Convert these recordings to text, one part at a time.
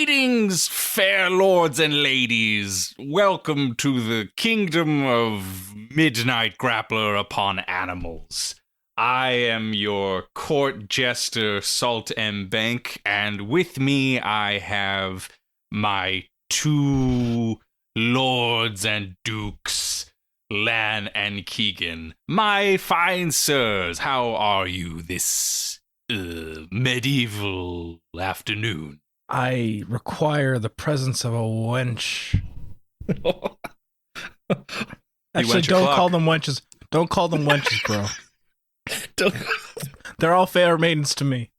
Greetings, fair lords and ladies. Welcome to the kingdom of Midnight Grappler upon Animals. I am your court jester, Salt M. Bank, and with me I have my two lords and dukes, Lan and Keegan. My fine sirs, how are you this medieval afternoon? I require the presence of a wench. Actually, don't call them wenches. Don't call them wenches, bro. They're all fair maidens to me.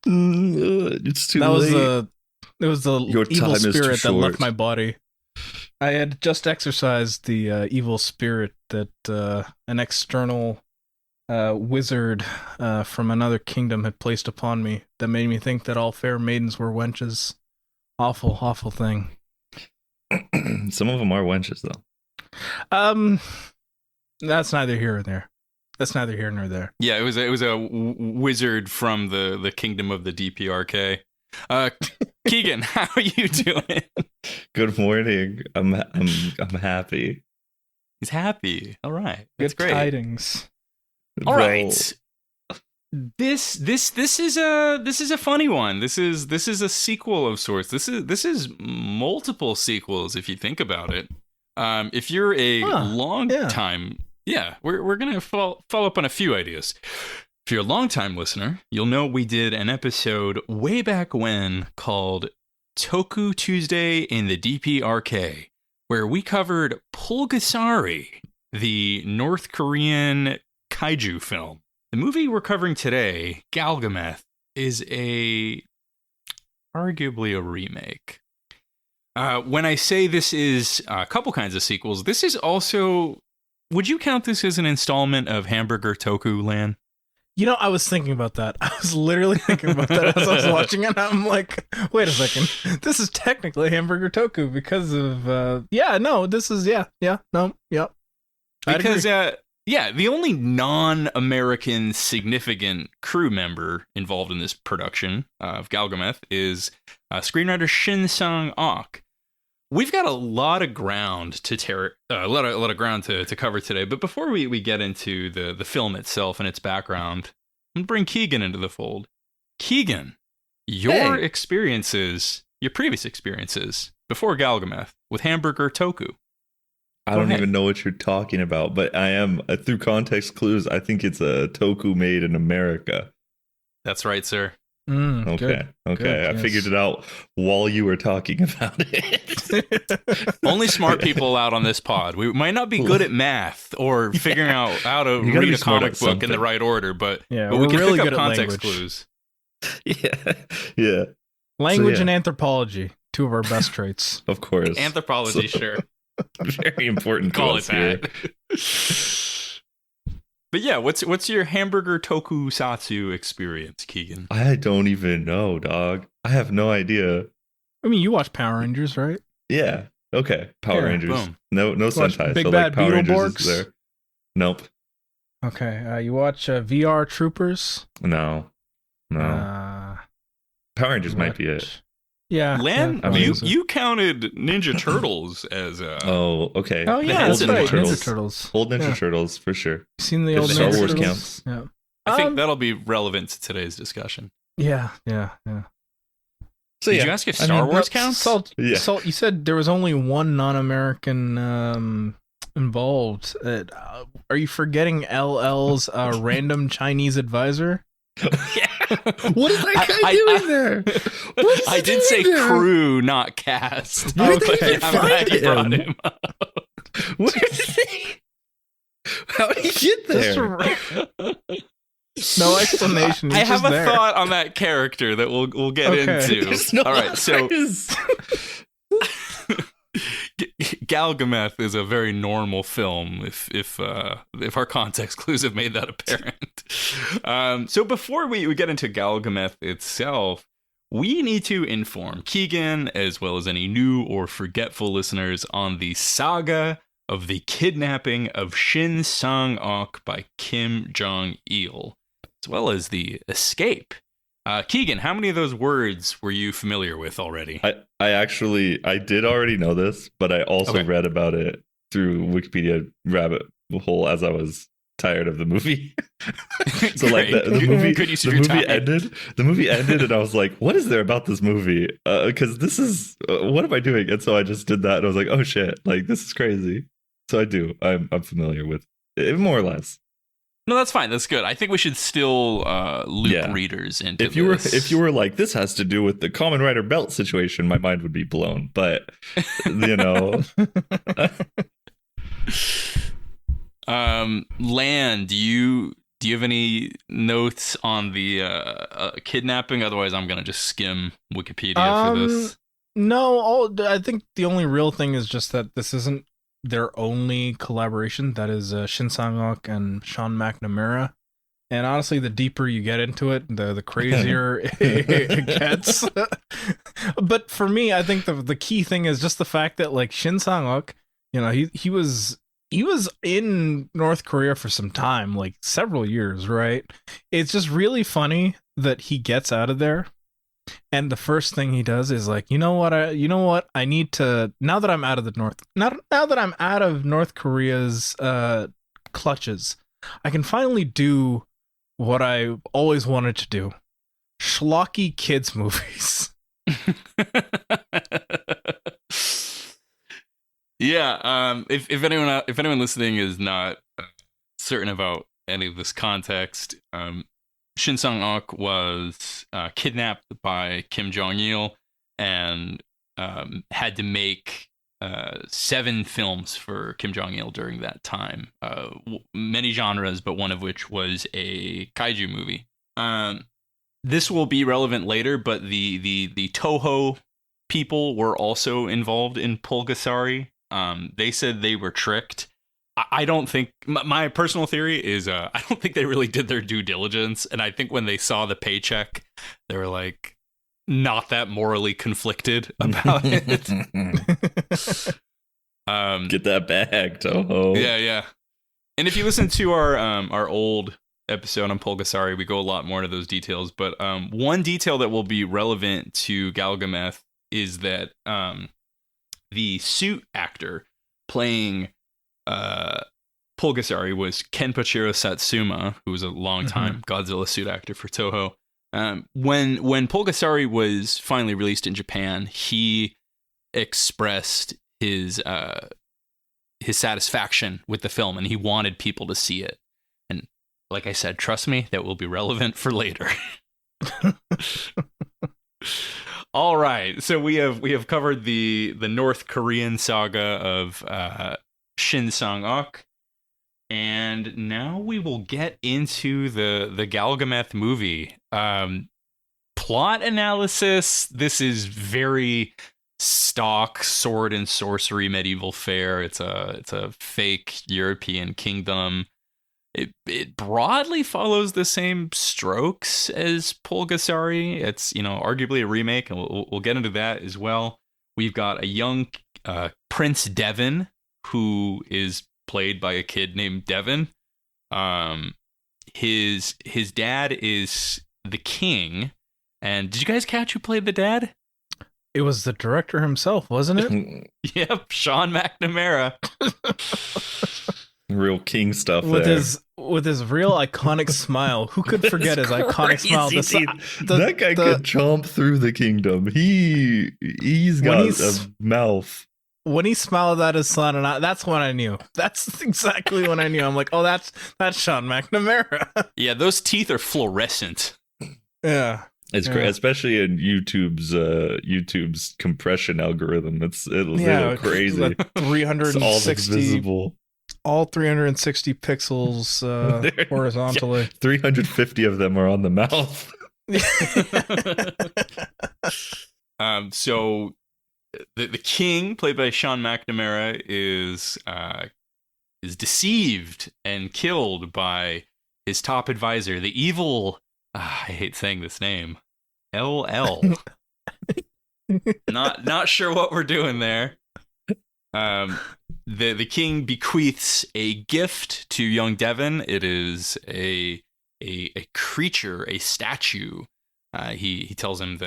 It's too late. It was the Your evil time is too spirit that left short. my body. I had just exorcised the evil spirit that an external wizard from another kingdom had placed upon me that made me think that all fair maidens were wenches. Awful, awful thing. Some of them are wenches, though. That's neither here nor there. That's neither here nor there. Yeah, it was a wizard from the kingdom of the DPRK. Keegan, how are you doing? Good morning. I'm happy. He's happy. All right, that's Good great. tidings. All right. This is a funny one. This is a sequel of sorts. This is multiple sequels if you think about it. If you're a long time, we're gonna follow up on a few ideas. If you're a long time listener, you'll know we did an episode way back when called Toku Tuesday in the DPRK, where we covered Pulgasari, the North Korean kaiju film. The movie we're covering today, Galgameth, is arguably a remake. When I say this is a couple kinds of sequels, this is also, would you count this as an installment of Hamburger Toku Land? You know, I was thinking about that. I was literally thinking about that as I was watching it. I'm like, wait a second. This is technically Hamburger Toku because of, Because, the only non-American significant crew member involved in this production of Galgameth is screenwriter Shin Sang-Ok. We've got a lot of ground to a lot of ground to cover today. But before we get into the film itself and its background, I'm gonna bring Keegan into the fold. Keegan, your previous experiences before Galgameth with Hamburger Toku. I don't even know what you're talking about, but I am, through context clues, I think it's a Toku made in America. That's right, sir. Okay. I figured it out while you were talking about it. Only smart people allowed on this pod. We might not be good at math or figuring out how to read a comic book in the right order, but we can really pick good up at context language. clues. Yeah. Language and anthropology, two of our best traits. Of course. Anthropology, sure. Very important. Call it that. But yeah, what's your Hamburger Tokusatsu experience, Keegan? I don't even know, dog. I have no idea. I mean, you watch Power Rangers, right? Yeah. Okay. Power Rangers. Boom. No Sentai. Big so Bad Power Rangers Beetleborgs? is there. Nope. Okay. You watch VR Troopers? No. Uh, Power Rangers might be it. Yeah. Len, yeah, you counted Ninja Turtles as Oh, okay. Oh yeah, Old that's right. Ninja Ninja Turtles. Old Ninja Turtles for sure. Seen the If old Star Ninja Wars Turtles? counts. Yeah. I think that'll be relevant to today's discussion. Yeah. So Did you ask if Star Wars counts? Salt, Yeah. you said there was only one non-American involved. Are you forgetting LL's random Chinese advisor? What is that guy doing there? I did say crew, not cast. Where did they even I'm glad you brought find him up. Where did he? How did he get there? No explanation. I He's have just a there. thought on that character that we'll get into. There's no All right, so others. Galgameth is a very normal film if our context clues have made that apparent. So before we get into Galgameth itself, we need to inform Keegan, as well as any new or forgetful listeners, on the saga of the kidnapping of Shin Sang-Ok by Kim Jong-il, as well as the escape Keegan, how many of those words were you familiar with already? I did already know this, but I also read about it through Wikipedia rabbit hole as I was tired of the movie. So like the movie ended and I was like, what is there about this movie? Because this is what am I doing? And so I just did that and I was like, oh shit, like this is crazy. So I'm familiar with it more or less. No, that's fine. That's good. I think we should still loop readers into this. If you were like, this has to do with the Kamen Rider belt situation, my mind would be blown. But you know, Lan, do you have any notes on the kidnapping? Otherwise, I'm gonna just skim Wikipedia for this. No, I think the only real thing is just that this isn't their only collaboration. That is Shin Sang-Ok and Sean McNamara. And honestly, the deeper you get into it, the crazier it gets. But for me, I think the key thing is just the fact that like Shin Sang-Ok, you know, he was in North Korea for some time, like several years, right? It's just really funny that he gets out of there. And the first thing he does is like, you know what? I need to, now that I'm out of North Korea's clutches, I can finally do what I always wanted to do: schlocky kids movies. Yeah. If anyone listening is not certain about any of this context, Shin Sang-Ok was kidnapped by Kim Jong-il and had to make 7 films for Kim Jong-il during that time. Many genres, but one of which was a kaiju movie. This will be relevant later, but the Toho people were also involved in Pulgasari. They said they were tricked. I don't think, my personal theory is I don't think they really did their due diligence, and I think when they saw the paycheck, they were like not that morally conflicted about it. Get that bag, Toho. Yeah. And if you listen to our old episode on Pulgasari, we go a lot more into those details. But one detail that will be relevant to Galgameth is that the suit actor playing Pulgasari was Kenpachiro Satsuma, who was a longtime Godzilla suit actor for Toho. When Pulgasari was finally released in Japan, he expressed his satisfaction with the film, and he wanted people to see it. And like I said, trust me, that will be relevant for later. All right, so we have covered the North Korean saga of Shin Sang-Ok, and now we will get into the Galgameth movie. Plot analysis. This is very stock sword and sorcery medieval fare. It's a fake European kingdom. It broadly follows the same strokes as Pulgasari. It's, arguably a remake, and we'll get into that as well. We've got a young Prince Devon, who is played by a kid named Devon. His dad is the king. And did you guys catch who played the dad? It was the director himself, wasn't it? Yep, Sean McNamara. Real king stuff with his real iconic smile. Who could forget his iconic smile? That guy could chomp through the kingdom. He's got a mouth. When he smiled at his son, and that's when I knew. That's exactly when I knew. I'm like, oh, that's Sean McNamara. Yeah, those teeth are fluorescent. Yeah. It's great, especially in YouTube's compression algorithm. It's a little crazy. 360, all 360 pixels horizontally. Yeah, 350 of them are on the mouth. So the king, played by Sean McNamara, is deceived and killed by his top advisor, the evil. I hate saying this name. LL. Not sure what we're doing there. The king bequeaths a gift to young Devon. It is a creature, a statue He tells him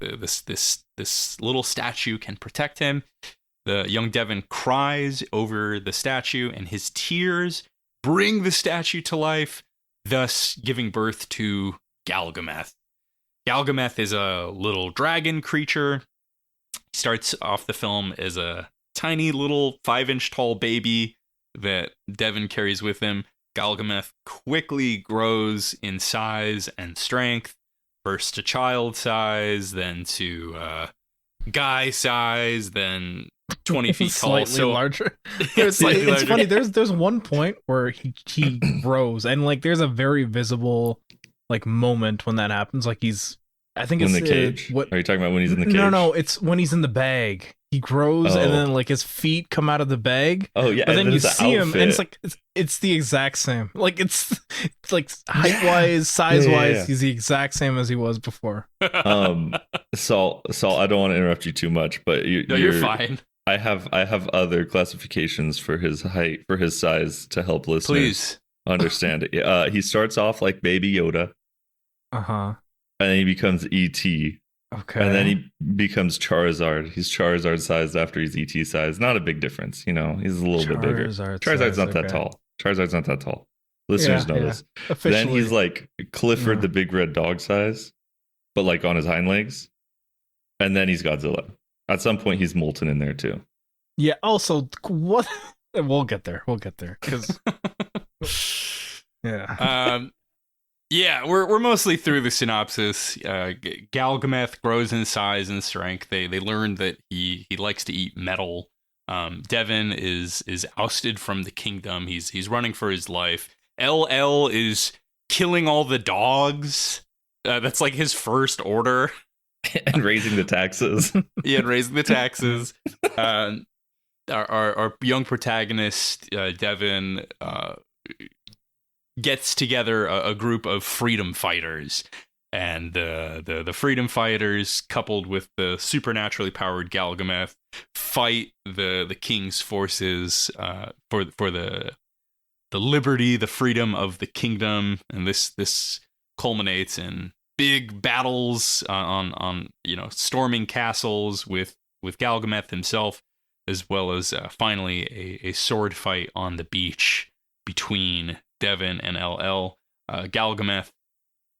this little statue can protect him. The young Devon cries over the statue, and his tears bring the statue to life, thus giving birth to Galgameth. Galgameth is a little dragon creature. He starts off the film as a tiny little 5-inch tall baby that Devon carries with him. Galgameth quickly grows in size and strength, first to child size, then to guy size, then 20 feet tall. Slightly larger. Slightly It's larger. funny. There's one point where he grows, and like there's a very visible like moment when that happens. Like I think In it's the cage. what? Are you talking about when he's in the cage? No, it's when he's in the bag. He grows, and then like his feet come out of the bag. Oh yeah, But then you the see him, and outfit. it's the exact same. Like it's like height wise, size wise, Yeah. he's the exact same as he was before. Saul, I don't want to interrupt you too much, but You're fine. I have other classifications for his height, for his size, to help listeners Please. understand it. He starts off like Baby Yoda, And then he becomes ET, Okay. and then he becomes Charizard. He's Charizard sized after he's ET sized. Not a big difference, you know. He's a little bit bigger. Charizard's not that tall. Charizard's not that tall. Listeners know this. Officially. Then he's like Clifford the Big Red Dog size, but like on his hind legs. And then he's Godzilla. At some point, he's Molten in there too. Yeah. Also, what? We'll get there. 'Cause yeah. Yeah, we're mostly through the synopsis. Galgameth grows in size and strength. They learn that he likes to eat metal. Devon is ousted from the kingdom. He's running for his life. LL is killing all the dogs. That's like his first order. And raising the taxes. Yeah, raising the taxes. Our young protagonist, Devon, gets together a group of freedom fighters, and the freedom fighters, coupled with the supernaturally powered Galgameth, fight the king's forces for the liberty, the freedom of the kingdom, and this culminates in big battles on storming castles with Galgameth himself, as well as finally a sword fight on the beach between Devon and LL. Galgameth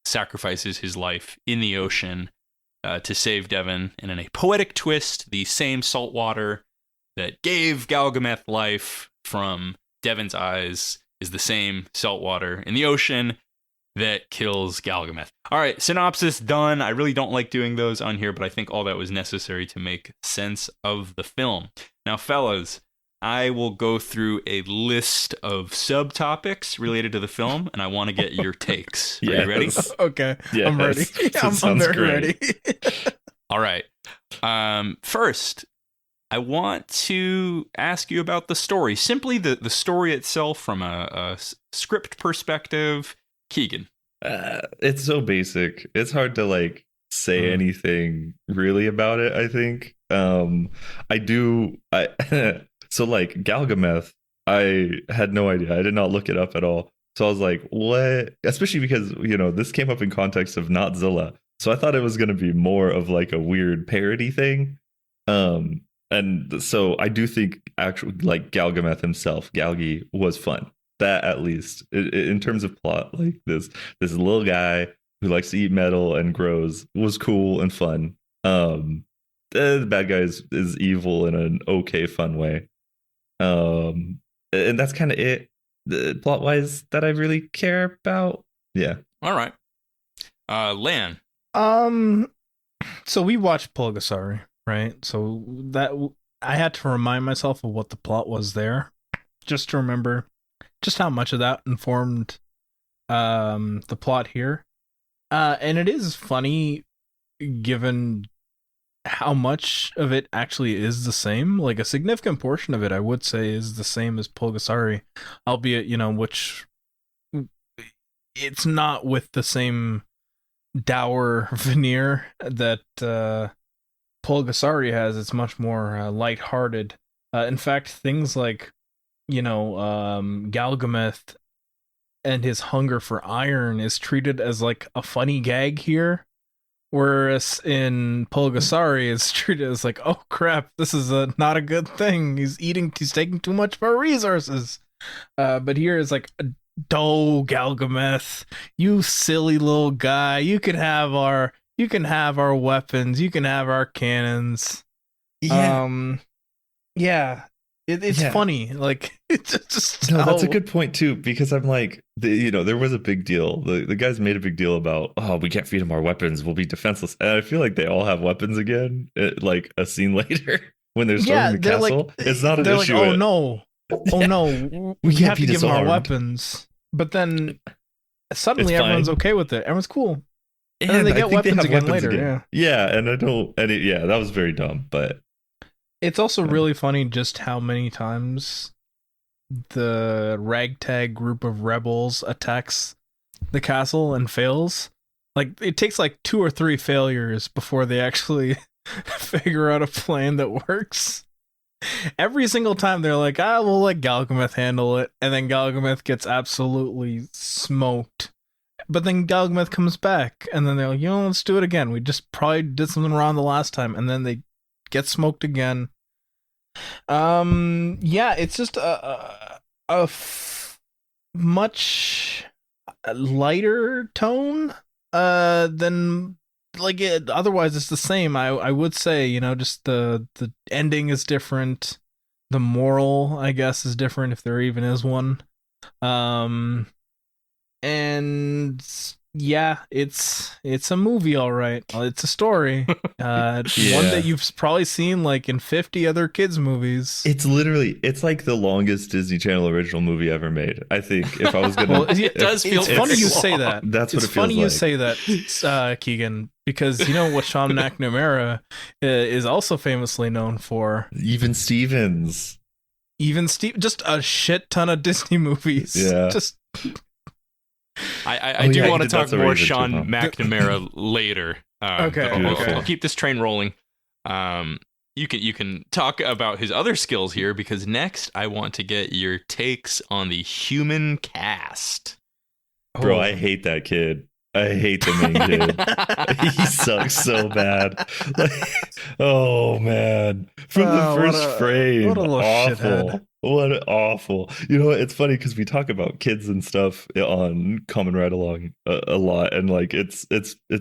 sacrifices his life in the ocean to save Devon, and in a poetic twist, the same salt water that gave Galgameth life from Devon's eyes is the same salt water in the ocean that kills Galgameth. All right, synopsis done. I really don't like doing those on here, but I think all that was necessary to make sense of the film. Now, fellas, I will go through a list of subtopics related to the film, and I want to get your takes. Are you ready? Okay. Yes. I'm ready. I'm Sounds very great. ready. All right. First, I want to ask you about the story. Simply the story itself from a script perspective. Keegan. It's so basic. It's hard to like say anything really about it, I think. So like Galgameth, I had no idea. I did not look it up at all. So I was like, what? Especially because, this came up in context of not Zilla. So I thought it was going to be more of like a weird parody thing. And so I do think actually like Galgameth himself, Galgi, was fun. That at least in terms of plot, like this little guy who likes to eat metal and grows was cool and fun. The bad guy is evil in an okay, fun way. And that's kind of it, plot wise, that I really care about. Yeah. All right. Lan. So we watched Pulgasari, right? So that I had to remind myself of what the plot was there, just to remember just how much of that informed the plot here. And it is funny given how much of it actually is the same. Like a significant portion of it, I would say, is the same as Pulgasari, albeit, which it's not with the same dour veneer that Pulgasari has. It's much more lighthearted. In fact, things like Galgameth and his hunger for iron is treated as like a funny gag here, Whereas in Pulgasari, it's treated as like, oh crap, this is not a good thing. He's taking too much of our resources. But here it's like, Galgameth, you silly little guy. You can have our weapons. You can have our cannons. Yeah. Yeah. It's funny. Like, it's just no, that's a good point too, because I'm like, there was a big deal. The guys made a big deal about, oh, we can't feed them our weapons. We'll be defenseless. And I feel like they all have weapons again. Like a scene later when they're storming the castle, like, it's not an issue. Like, oh no, we have to give them our weapons. But then suddenly everyone's okay with it. Everyone's cool. And then they get weapons again later. Yeah, and that was very dumb. But it's also really funny just how many times the ragtag group of rebels attacks the castle and fails. Like, it takes like 2 or 3 failures before they actually figure out a plan that works. Every single time they're like, we'll let Galgameth handle it, and then Galgameth gets absolutely smoked. But then Galgameth comes back, and then they're like, let's do it again. We just probably did something wrong the last time, and then they get smoked again. It's just a much lighter tone than, like, otherwise it's the same. I would say, just the ending is different. The moral, I guess, is different, if there even is one. And yeah, it's a movie, all right. It's a story. One that you've probably seen like in 50 other kids movies. It's like the longest Disney Channel original movie ever made. I think if I was gonna, it does feel. It's funny you say that. That's what it's it feels funny like. You say that, Keegan, because you know what Sean McNamara is also famously known for. Even Stevens, just a shit ton of Disney movies. Yeah, just. I do want to talk more Sean McNamara later. Okay. I'll keep this train rolling. You can talk about his other skills here, because next I want to get your takes on the human cast. Bro, I hate that kid. I hate the main kid. He sucks so bad. Oh man, from the first frame, what a little awful. Shithead. What awful. It's funny because we talk about kids and stuff on Common Ride Along a lot, and like it's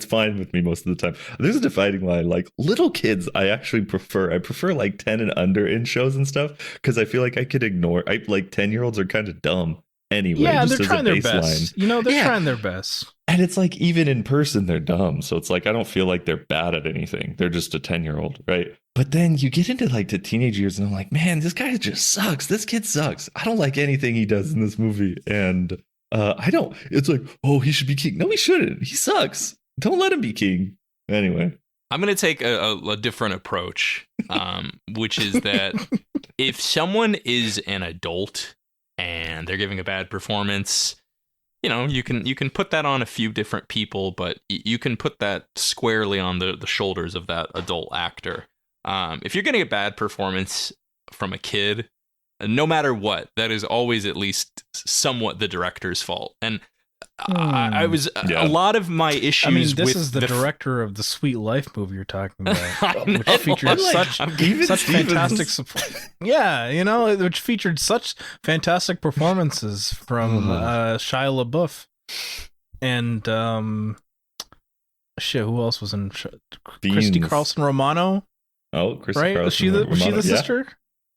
fine with me most of the time. There's a dividing line. Like, little kids, I prefer like 10 and under in shows and stuff, because I feel like I could ignore. 10-year-olds are kind of dumb anyway. Yeah, just they're trying their best. They're Yeah. trying their best. And it's like, even in person, they're dumb. So it's like, I don't feel like they're bad at anything. They're just a 10-year-old, right? But then you get into like the teenage years, and I'm like, man, this guy just sucks. This kid sucks. I don't like anything he does in this movie. And it's like, oh, he should be king. No, he shouldn't. He sucks. Don't let him be king. Anyway. I'm going to take a different approach, which is that if someone is an adult and they're giving a bad performance, you can put that on a few different people, but you can put that squarely on the shoulders of that adult actor. If you're getting a bad performance from a kid, no matter what, that is always at least somewhat the director's fault. And I was a lot of my issues. This is the director of the Sweet Life movie you're talking about, which featured such fantastic support. Yeah, which featured such fantastic performances from Shia LaBeouf and who else was in? Christy Carlson Romano. Oh, Christy right? Carlson. Was she the sister?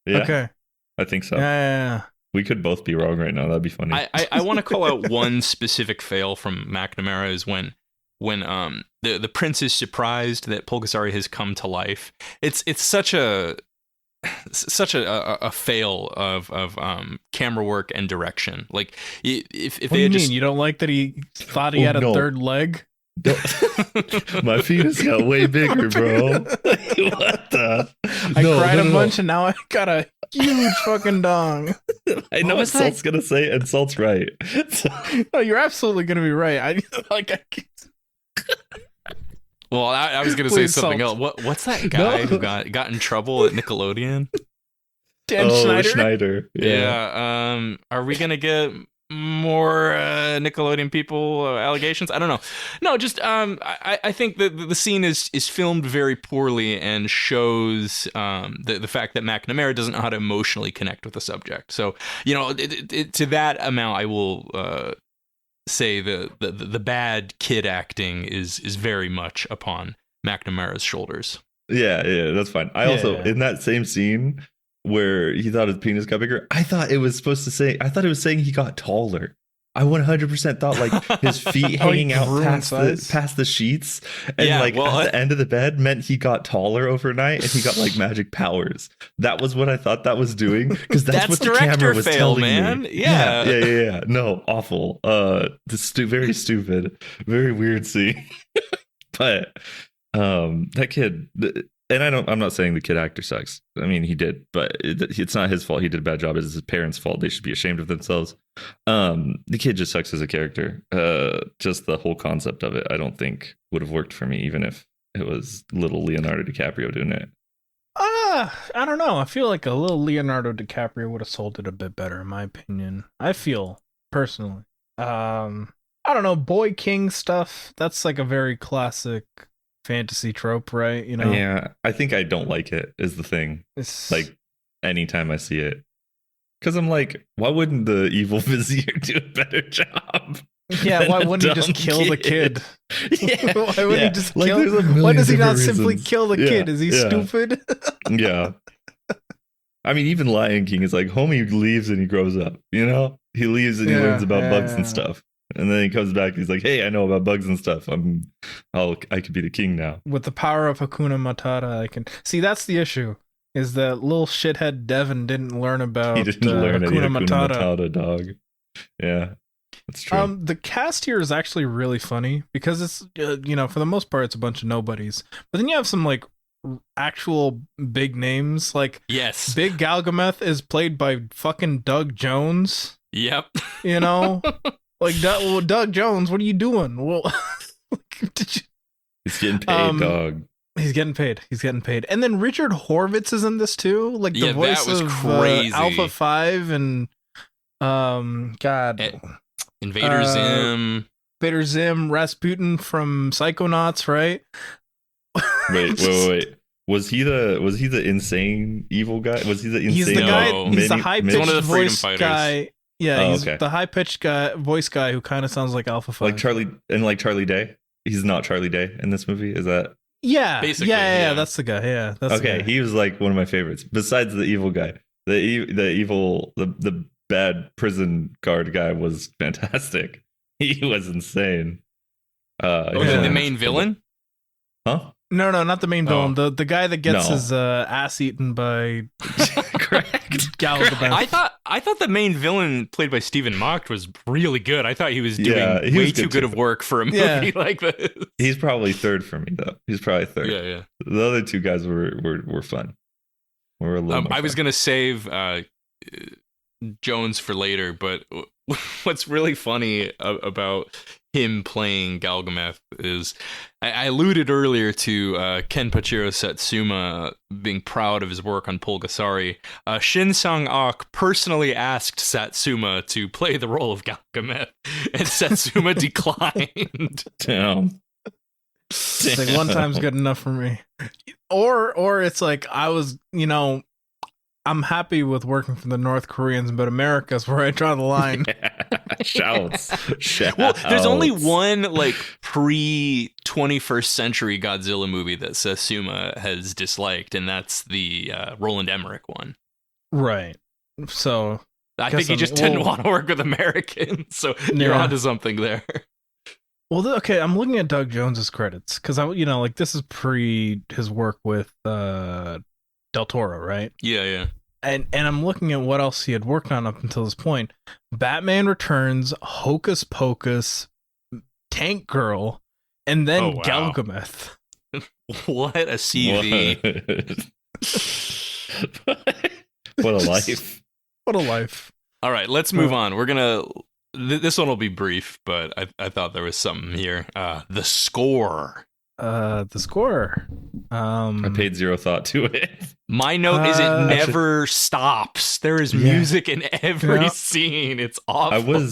Yeah. Okay. I think so. Yeah. We could both be wrong right now. That'd be funny. I want to call out one specific fail from McNamara is when the prince is surprised that Pulgasari has come to life. It's such a fail of camera work and direction. Like, if what they do you just mean? You don't like that he thought he had a third leg? My penis got way bigger, bro. What the? I cried a bunch, and now I got a huge fucking dong. I know what Salt's gonna say, and Salt's right. No, you're absolutely gonna be right. Well, I was gonna say something else. What's that guy who got in trouble at Nickelodeon? Dan Schneider. Schneider. Yeah. Are we gonna get more Nickelodeon people allegations. I don't know. No, just I think that the scene is filmed very poorly and shows the fact that McNamara doesn't know how to emotionally connect with the subject. So to that amount, I will say the bad kid acting is very much upon McNamara's shoulders. Yeah, that's fine. I also in that same scene where he thought his penis got bigger, I thought it was saying he got taller. I 100% thought like his feet hanging out past the sheets and at the end of the bed meant he got taller overnight and he got like magic powers. That was what I thought that was doing, because that's what the camera was telling me. Yeah. No, awful. Very stupid, very weird scene. But that kid. And I'm not saying the kid actor sucks. I mean, he did, but it's not his fault. He did a bad job. It's his parents' fault. They should be ashamed of themselves. The kid just sucks as a character. Just the whole concept of it, I don't think would have worked for me, even if it was little Leonardo DiCaprio doing it. I don't know. I feel like a little Leonardo DiCaprio would have sold it a bit better, in my opinion. I feel, personally. I don't know. Boy King stuff, that's like a very classic fantasy trope, right? Yeah, I think I don't like it is the thing. It's like anytime I see it, because I'm like, why wouldn't the evil vizier do a better job? Yeah, why wouldn't he just kill the kid? Why wouldn't he just kill? Why does he not simply kill the kid? Is he stupid? Yeah. I mean, even Lion King is like, homie leaves and he grows up. He leaves and he learns about bugs and stuff. And then he comes back and he's like, hey, I know about bugs and stuff. I could be the king now. With the power of Hakuna Matata, I can... See, that's the issue, is that little shithead Devin didn't learn about Hakuna Matata, dog. Yeah, that's true. The cast here is actually really funny, because it's, for the most part, it's a bunch of nobodies. But then you have some, like, actual big names. Like, yes, Big Galgameth is played by fucking Doug Jones. Yep. Like, Doug Jones, what are you doing? Well, he's getting paid, dog. He's getting paid. And then Richard Horvitz is in this too, like the voice of Alpha 5 and Invader Zim, Rasputin from Psychonauts, right? Wait. Was he the insane evil guy? Was he the insane? He's the guy. He's the high-pitched voice guy. Yeah, he's the high-pitched voice guy who kind of sounds like Alpha 5. Like Charlie Day? He's not Charlie Day in this movie, is that? Yeah. Basically, yeah, that's the guy. Yeah, that's okay, the guy. He was like one of my favorites. Besides the evil guy. The bad prison guard guy was fantastic. He was insane. The main villain? Huh? No, not the main villain. The guy that gets his ass eaten by Galgameth. I thought the main villain, played by Stephen Mock, was really good. I thought he was doing way too good of work for a movie like this. He's probably third for me, though. He's probably third. Yeah. The other two guys were fun. Were a little more I was gonna save Jones for later, but what's really funny about him playing Galgameth is I alluded earlier to Kenpachiro Satsuma being proud of his work on Pulgasari. Shin Sang-Ok personally asked Satsuma to play the role of Galgameth, and Satsuma declined. Damn. It's like, one time's good enough for me. Or it's like, I was, I'm happy with working for the North Koreans, but America's where I draw the line. Shouts. Well, there's only one like pre-21st century Godzilla movie that Satsuma has disliked, and that's the Roland Emmerich one. Right. So I think he just didn't want to work with Americans. So you're onto something there. Well, okay, I'm looking at Doug Jones's credits because this is pre his work with Del Toro, right? Yeah. And I'm looking at what else he had worked on up until this point. Batman Returns, Hocus Pocus, Tank Girl, and then Galgameth. What a CV. What a life. What a life. All right, let's move on. We're going to... This one will be brief, but I thought there was something here. The score. The score. I paid zero thought to it. My note is it never stops. There is music in every scene. It's awful.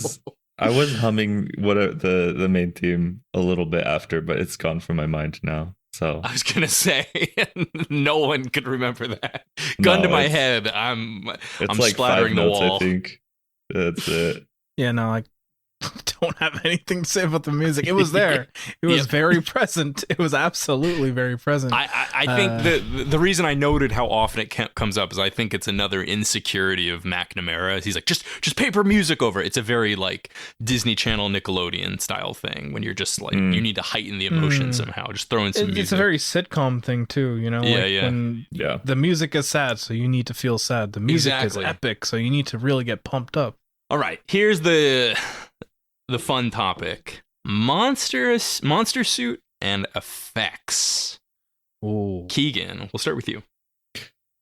I was humming the main theme a little bit after, but it's gone from my mind now. So I was gonna say, no one could remember that. Gun to my head, I'm like splattering 5 the notes, wall. I think that's it. Yeah, no, I don't have anything to say about the music. It was there. It was very present. It was absolutely very present. I think the reason I noted how often it comes up is I think it's another insecurity of McNamara. He's like, just paper music over it. It's a very like Disney Channel, Nickelodeon style thing when you're just like, you need to heighten the emotion somehow. Just throw in some music. It's a very sitcom thing too, you know? When the music is sad, so you need to feel sad. The music is epic, so you need to really get pumped up. All right, here's the fun topic: monster suit and effects. Ooh. Keegan, we'll start with you.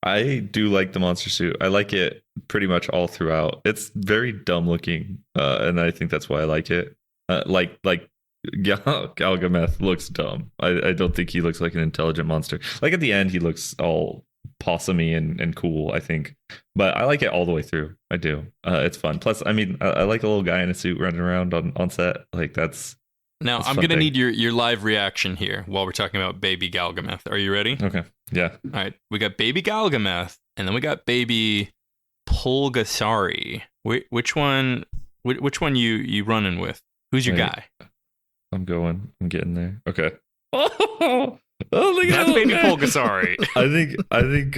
I do like the monster suit. I like it pretty much all throughout. It's very dumb looking, and I think that's why I like it. Like Galgameth looks dumb. I don't think he looks like an intelligent monster. Like at the end, he looks all possumy and cool, I think. But I like it all the way through. I do. It's fun. Plus, I mean, I like a little guy in a suit running around on set. Like that's. Now I'm gonna need your live reaction here while we're talking about Baby Galgameth. Are you ready? Okay. Yeah. All right. We got Baby Galgameth, and then we got Baby Pulgasari. Which one? Which one you running with? Who's your guy? I'm getting there. Okay. Oh, look at that's Baby Pulgasari. I think.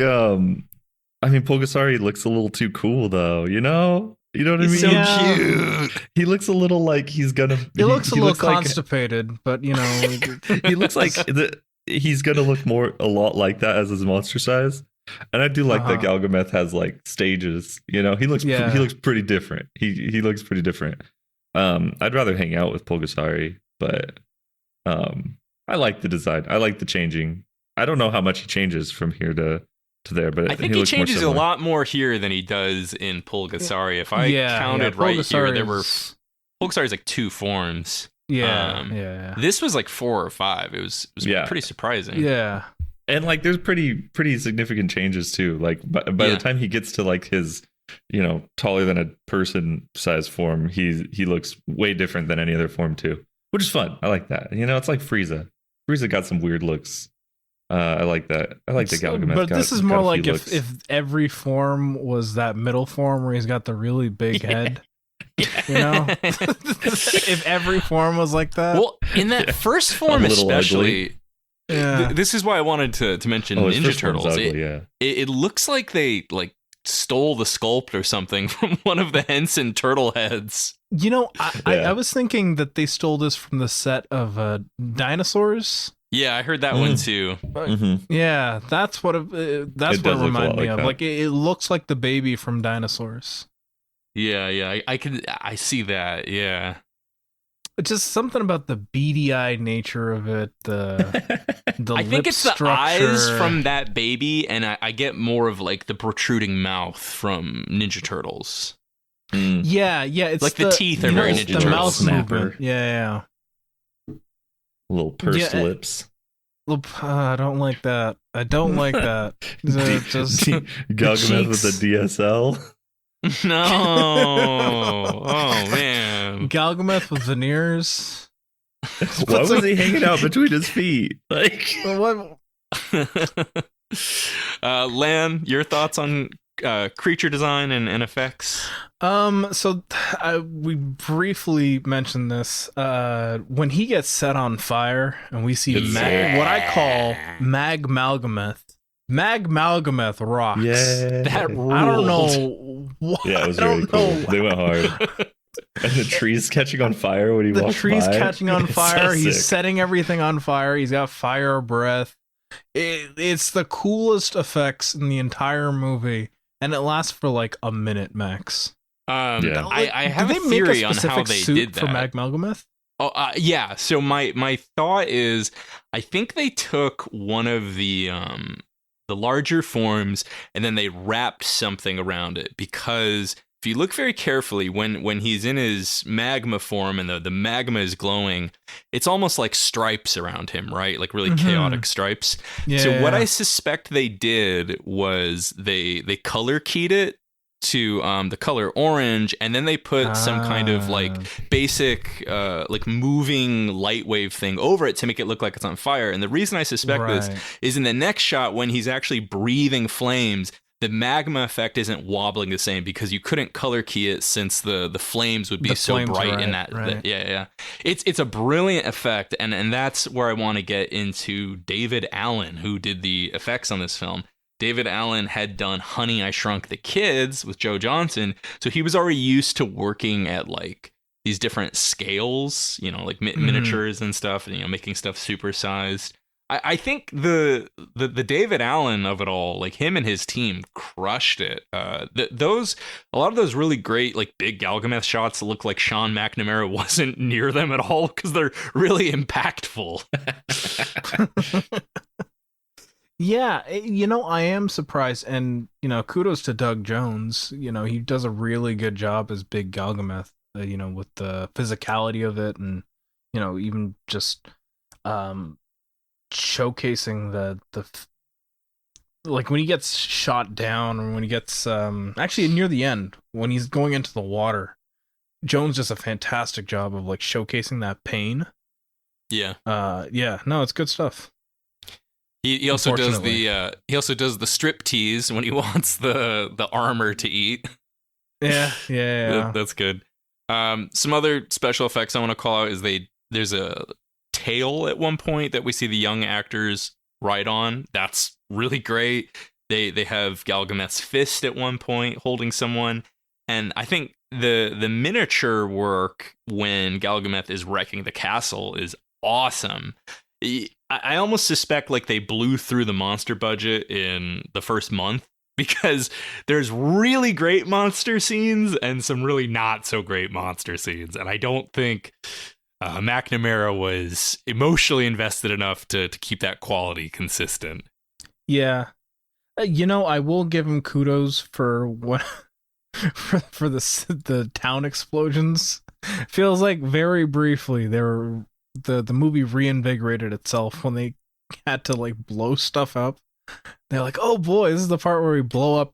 I mean, Pulgasari looks a little too cool, though. You know what I mean? So cute. He looks a little like he's gonna. He looks a little constipated, but you know, he looks like he's gonna look a lot like that as his monster size. And I do like that Galgameth has like stages. You know, he looks pretty different. He looks pretty different. I'd rather hang out with Pulgasari, but I like the design. I like the changing. I don't know how much he changes from here to there, but I think he changes a lot more here than he does in Pulgasari. If I counted right here, there were Pulgasari's like 2 forms. This was like 4 or 5. It was pretty surprising. Yeah. And like there's pretty significant changes too. Like by the time he gets to like his, taller than a person size form, he looks way different than any other form too, which is fun. I like that. It's like Frieza. Frieza got some weird looks. I like that. I like the Galgameth. But this is more like if every form was that middle form where he's got the really big head. If every form was like that. Well, in that first form especially. This is why I wanted to mention Ninja Turtles. Ugly, it looks like they like stole the sculpt or something from one of the Henson turtle heads. I was thinking that they stole this from the set of Dinosaurs. Yeah, I heard that one too. Yeah, that's what it reminded me of. Like it looks like the baby from Dinosaurs. Yeah, I see that. Yeah. It's just something about the beady-eyed nature of it. The I think it's structure. The eyes from that baby, and I get more of like the protruding mouth from Ninja Turtles. Yeah, it's like the teeth are very Ninja Turtles. The mouth movement. Yeah. Little pursed lips. I don't like that. Just Galgameth with the DSL. No. Oh man. Galgameth with veneers. Why was he hanging out between his feet? Like what? Lan, your thoughts on creature design and effects? So we briefly mentioned this. When he gets set on fire and we see what I call Magmalgameth. Magmalgameth rocks. Yeah. That rules. I don't know what. Yeah, it was really cool. They went hard. And the tree's catching on fire when he walks by. The tree's catching on fire. So he's sick. setting everything on fire. He's got fire breath. It's the coolest effects in the entire movie. And it lasts for like a minute max. I have a theory on how they did that. For Magmalgameth? Yeah. So my thought is, I think they took one of the larger forms and then they wrapped something around it, because if you look very carefully, when he's in his magma form and the magma is glowing, it's almost like stripes around him, right? Like really chaotic stripes. Yeah. So what I suspect they did was they color keyed it to the color orange, and then they put some kind of like basic like moving light wave thing over it to make it look like it's on fire. And the reason I suspect this is in the next shot when he's actually breathing flames, the magma effect isn't wobbling the same because you couldn't color key it since the flames would be so bright in that. Yeah. It's a brilliant effect, and that's where I want to get into David Allen, who did the effects on this film. David Allen had done Honey, I Shrunk the Kids with Joe Johnson, so he was already used to working at like these different scales, you know, like miniatures and stuff, and, you know, making stuff supersized. I think the David Allen of it all, like him and his team, crushed it. A lot of those really great like big Galgameth shots that look like Sean McNamara wasn't near them at all because they're really impactful. Yeah, you know, I am surprised, and you know, kudos to Doug Jones. You know, he does a really good job as Big Galgameth. You know, with the physicality of it, and you know, even just showcasing the like when he gets shot down, or when he gets actually near the end when he's going into the water. Jones does a fantastic job of like showcasing that pain. Yeah. No, it's good stuff. He also does the strip tease when he wants the armor to eat. Yeah. That's good. Some other special effects I want to call out is there's a tail at one point that we see the young actors ride on. That's really great. They have Galgameth's fist at one point holding someone, and I think the miniature work when Galgameth is wrecking the castle is awesome. I almost suspect like they blew through the monster budget in the first month, because there's really great monster scenes and some really not so great monster scenes. And I don't think McNamara was emotionally invested enough to keep that quality consistent. Yeah. You know, I will give him kudos for what for the town explosions. Feels like very briefly the movie reinvigorated itself when they had to like blow stuff up. They're like, oh boy, this is the part where we blow up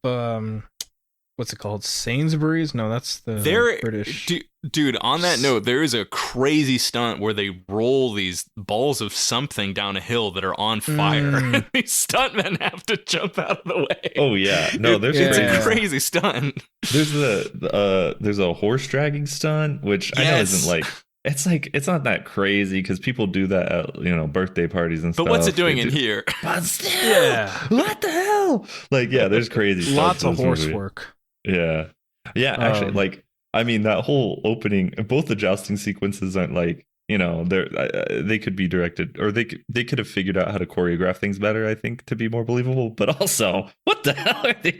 what's it called? Sainsbury's? No, that's the British. Dude, on that note, there is a crazy stunt where they roll these balls of something down a hill that are on fire. And these stuntmen have to jump out of the way. Oh yeah. No, it's a crazy stunt. There's there's a horse dragging stunt, which I know isn't like it's not that crazy because people do that at, you know, birthday parties and stuff. But what's it doing in here? But still, what the hell? Like, yeah, there's crazy lots stuff of horse work. Yeah. Actually, like, I mean, that whole opening, both the jousting sequences aren't like, you know, they could be directed, or they could have figured out how to choreograph things better, I think, to be more believable. But also, what the hell are they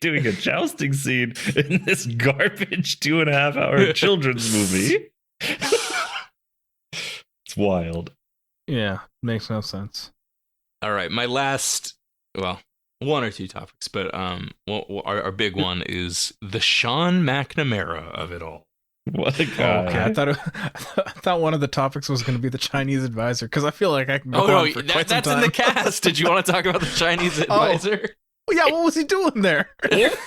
doing a jousting scene in this garbage 2.5-hour children's movie? It's wild. Yeah, makes no sense. All right, my last, well, one or two topics, but our big one is the Sean McNamara of it all. What a guy! Okay, I thought one of the topics was going to be the Chinese advisor, because I feel like I can go on for quite some time. That's in the cast. Did you want to talk about the Chinese advisor? Yeah, what was he doing there? Where did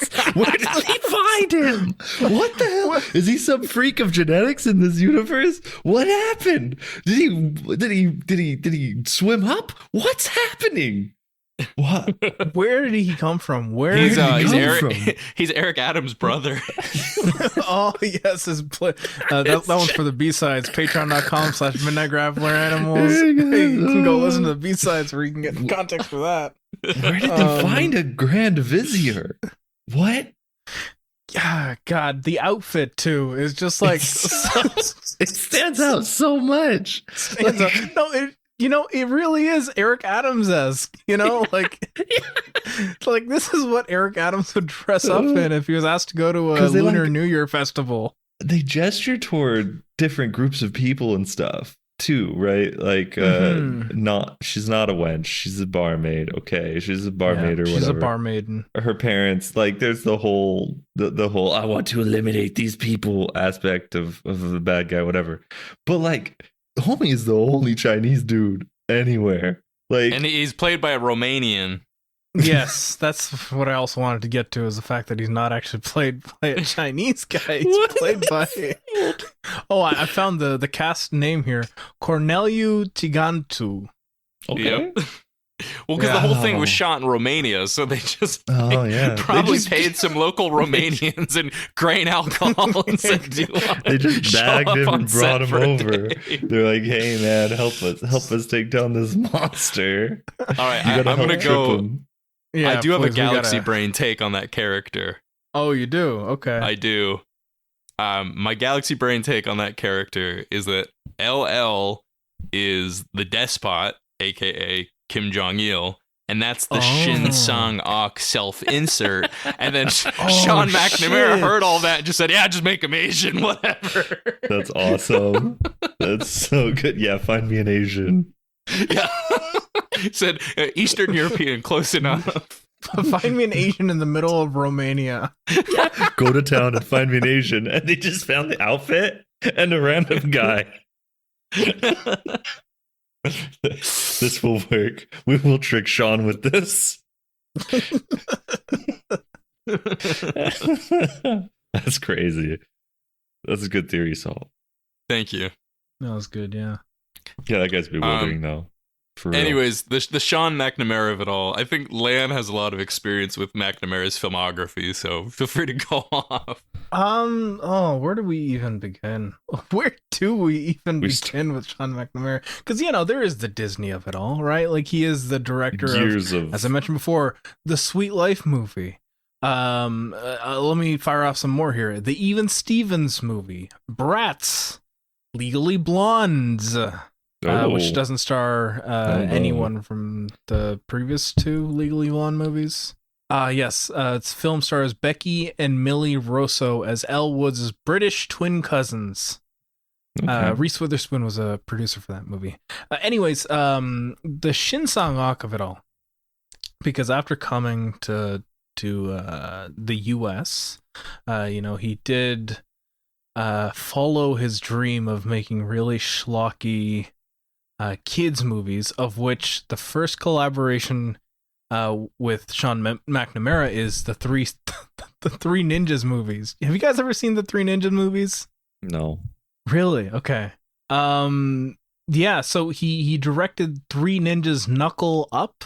he find him? What the hell? Is he some freak of genetics in this universe? What happened? Did he swim up? What's happening? What? Where did he come from? He's Eric Adams' brother. Oh yes, that one's for the B-sides. Patreon.com/MidnightGrapplerAnimals. You can go listen to the B-sides where you can get context for that. Where did they find a Grand Vizier? What? Yeah, God, the outfit too is just like it stands out so much. It really is Eric Adams-esque, you know, like, like this is what Eric Adams would dress up in if he was asked to go to a Lunar New Year festival. They gesture toward different groups of people and stuff, too, right? Like Mhm. she's not a wench, she's a barmaid. Okay, she's a barmaid or she's whatever. a barmaiden. Her parents, like, there's the whole I want to eliminate these people aspect of the bad guy, whatever. But like, homie is the only Chinese dude anywhere. Like, And he's played by a Romanian. Yes, that's what I also wanted to get to, is the fact that he's not actually played by a Chinese guy. He's played by... Oh, I found the cast name here. Corneliu Tigantu. okay. Yep. Well, because the whole thing was shot in Romania, so they just probably paid some local Romanians and grain alcohol and said, they just bagged him and brought him over. They're like, "Hey, man, help us take down this monster." All right, I'm gonna go. Yeah, I do have a galaxy brain take on that character. Oh, you do? Okay. I do. My galaxy brain take on that character is that LL is the despot, aka Kim Jong-il, and that's the Shin Sang-Ok self-insert. And then Sean McNamara heard all that and just said, yeah, just make him Asian, whatever. That's awesome. That's so good. Yeah, find me an Asian. Yeah. Said Eastern European, close enough. Find me an Asian in the middle of Romania. Go to town and find me an Asian. And they just found the outfit and a random guy. This will work. We will trick Sean with this. That's crazy. That's a good theory, Saul. Thank you. That was good, yeah. Yeah, that guy's bewildering now. For real. Anyways, the Sean McNamara of it all. I think Lan has a lot of experience with McNamara's filmography, so feel free to go off. Where do we even begin? Where do we even begin with Sean McNamara? Because, there is the Disney of it all, right? Like, he is the director of, as I mentioned before, the Sweet Life movie. Let me fire off some more here. The Even Stevens movie, Bratz, Legally Blondes, which doesn't star anyone from the previous two Legally Blonde movies. Yes, its film stars Becky and Millie Rosso as Elle Woods' British twin cousins. Okay. Reese Witherspoon was a producer for that movie. Anyways, the Shin Sang-Ok of it all, because after coming to the U.S., he did follow his dream of making really schlocky kids movies, of which the first collaboration with Sean McNamara is the three Ninjas movies. Have you guys ever seen the Three Ninjas movies? No. Really? Okay. Yeah, so he directed Three Ninjas Knuckle Up,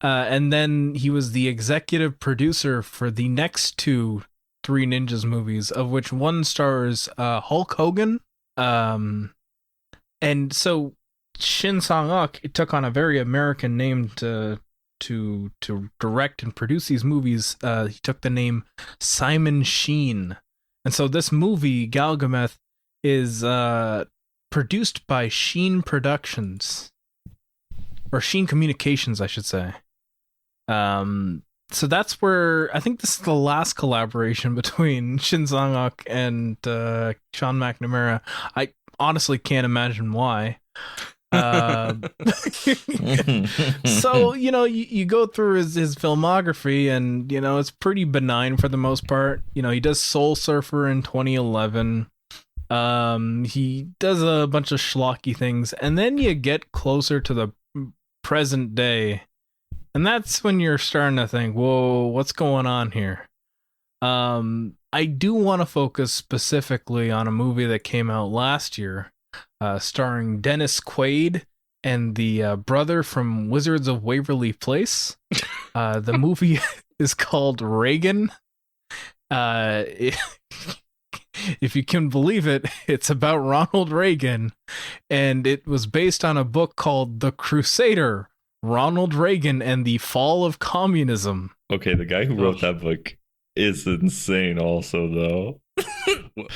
and then he was the executive producer for the next two Three Ninjas movies, of which one stars Hulk Hogan. And so Shin Sang-Ok, it took on a very American name to direct and produce these movies. He took the name Simon Sheen. And so this movie, Galgameth, is produced by Sheen Productions, or Sheen Communications, I should say. So that's where I think this is the last collaboration between Shin Sang-Ok and Sean McNamara. I honestly can't imagine why. So you go through his filmography, and it's pretty benign for the most part. He does Soul Surfer in 2011. He does a bunch of schlocky things, and then you get closer to the present day, and that's when you're starting to think, whoa, what's going on here? I do want to focus specifically on a movie that came out last year, starring Dennis Quaid and the brother from Wizards of Waverly Place. The movie is called Reagan. If you can believe it, it's about Ronald Reagan, and it was based on a book called The Crusader, Ronald Reagan and the Fall of Communism. Okay, the guy who wrote that book is insane also, though.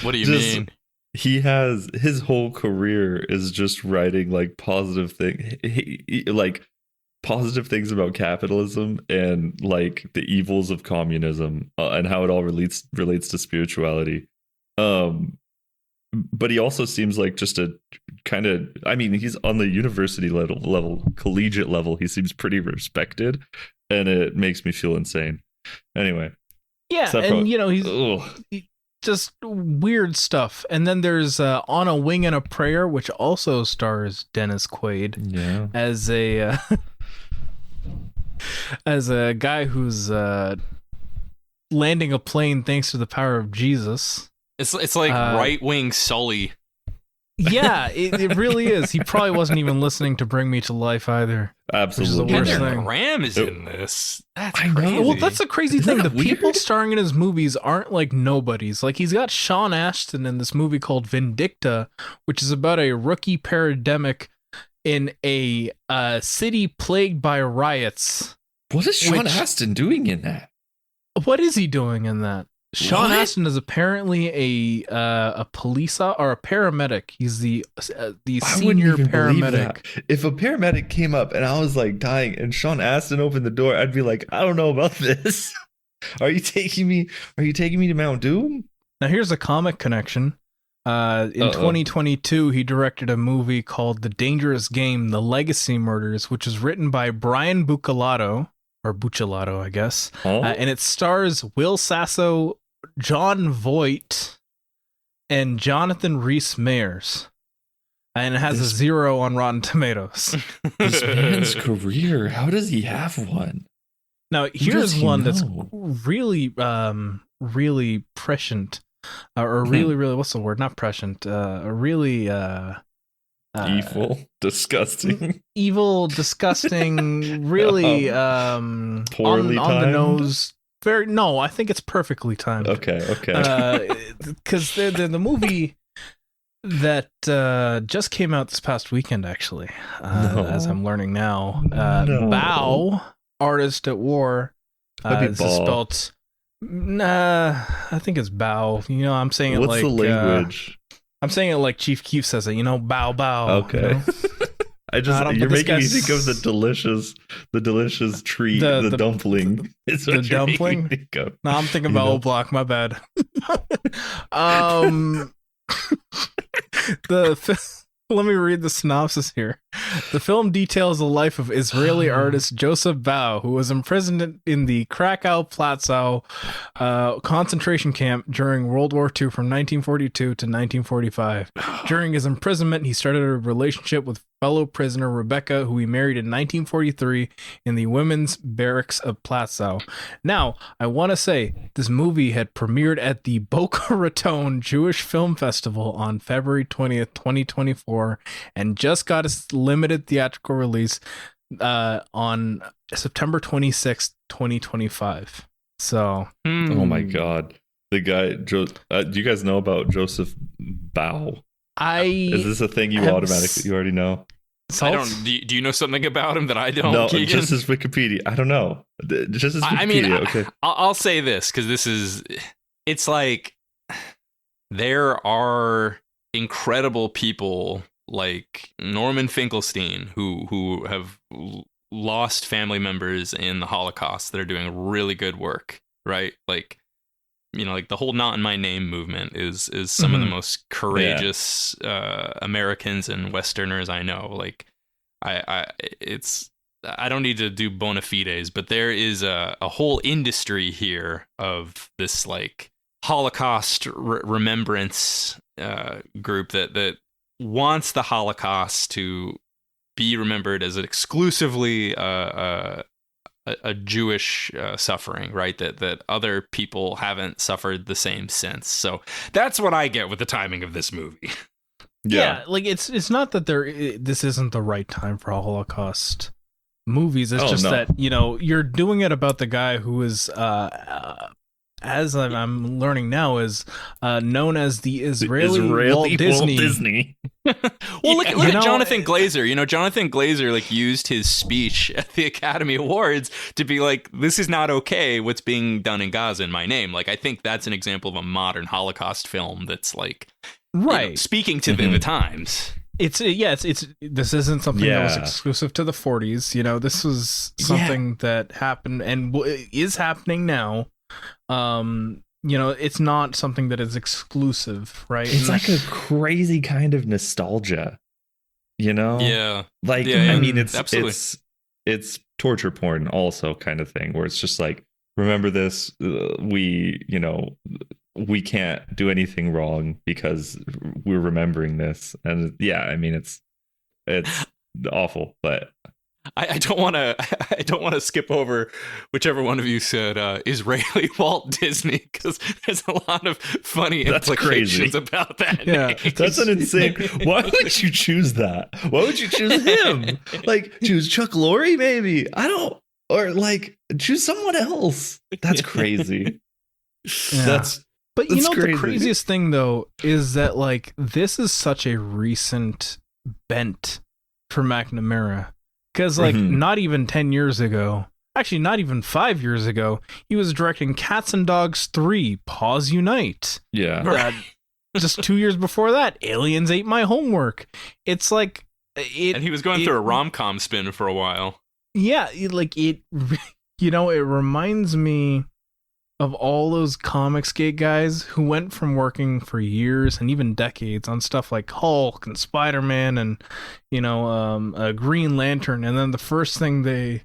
What do you mean? He has, his whole career is just writing like positive things about capitalism and like the evils of communism, and how it all relates to spirituality. but he also seems like just a kind of, I mean, he's on the university level, collegiate level. He seems pretty respected, and it makes me feel insane. Anyway. Yeah, and he's just weird stuff. And then there's On a Wing and a Prayer, which also stars Dennis Quaid as a guy who's landing a plane thanks to the power of Jesus. It's like right-wing Sully. Yeah, it really is. He probably wasn't even listening to Bring Me to Life either. Absolutely. Heather Graham is in this. That's crazy. Well, that's the crazy thing. The weird? people starring in his movies aren't like nobodies. Like, he's got Sean Astin in this movie called Vindicta, which is about a rookie pandemic in a city plagued by riots. What is Sean Astin doing in that? What is he doing in that? Sean Astin is apparently a police or a paramedic. He's the senior paramedic. If a paramedic came up and I was like dying and Sean Astin opened the door, I'd be like, I don't know about this. Are you taking me to Mount Doom? Now here's a comic connection. In 2022, he directed a movie called The Dangerous Game: The Legacy Murders, which is written by Brian Buccellato, I guess. And it stars Will Sasso, John Voight, and Jonathan Rhys-Meyers. And it has a 0 on Rotten Tomatoes. This man's career, how does he have one? Now, here's one that's really, really prescient. Or really, what's the word? Not prescient. Really... evil, disgusting. Evil, disgusting, really poorly on the nose. I think it's perfectly timed. Okay. Because the movie that just came out this past weekend, actually, as I'm learning now, Bao, Artist at War, is spelled. I think it's Bao. I'm saying it like. What's the language? I'm saying it like Chief Keef says it, bow bow. Okay. You're making me think of the delicious treat, the dumpling. The dumpling? No, I'm thinking about Old Block, my bad. Let me read the synopsis here. The film details the life of Israeli artist Joseph Bao, who was imprisoned in the Krakow-Plaszow concentration camp during World War II from 1942 to 1945. During his imprisonment, he started a relationship with fellow prisoner Rebecca, who he married in 1943 in the women's barracks of Plaszow. Now, I want to say, this movie had premiered at the Boca Raton Jewish Film Festival on February 20th, 2024, and just got a limited theatrical release on September 26th, 2025. So, oh my God, the guy. Do you guys know about Joseph Bao? Is this a thing you already know? I don't. Do you know something about him that I don't? No, Keegan? Just his Wikipedia. I don't know. Just his Wikipedia. Okay. I'll say this because it's like there are incredible people like Norman Finkelstein who have lost family members in the Holocaust that are doing really good work, right? Like, like the whole Not in My Name movement is some of the most courageous Americans and Westerners I know. Like, I don't need to do bona fides, but there is a whole industry here of this like Holocaust remembrance group that wants the Holocaust to be remembered as exclusively a Jewish suffering, right? That other people haven't suffered the same since. So that's what I get with the timing of this movie. Yeah, like it's not that this isn't the right time for Holocaust movies. It's that you're doing it about the guy who is as I'm learning now, is known as the Israeli Walt Disney. Well, look at Jonathan Glazer. Jonathan Glazer like used his speech at the Academy Awards to be like, "This is not okay. What's being done in Gaza in my name." Like, I think that's an example of a modern Holocaust film that's like, speaking to the times. This isn't something that was exclusive to the 40s. This was something that happened and is happening now. it's not something that is exclusive, right? It's like a crazy kind of nostalgia, Yeah. Like, Yeah, I mean, absolutely. it's torture porn also kind of thing, where it's just like, remember this, we can't do anything wrong because we're remembering this. And yeah, I mean, it's awful, but I don't want to skip over whichever one of you said Israeli Walt Disney, because there's a lot of funny That's implications crazy. about that. Yeah, name. that's an insane. Why would you choose that? Why would you choose him? Like, choose Chuck Lorre, maybe? I don't, or like choose someone else. That's crazy. Yeah. But That's the crazy. craziest thing though is that like this is such a recent bent for McNamara, because like Mhm. not even 10 years ago, actually not even 5 years ago, he was directing Cats and Dogs 3 Paws Unite. Yeah. Just 2 years before that, Aliens Ate My Homework. It's like And he was going through a rom-com spin for a while. Yeah, it reminds me of all those Comicsgate guys who went from working for years and even decades on stuff like Hulk and Spider-Man and Green Lantern, and then the first thing they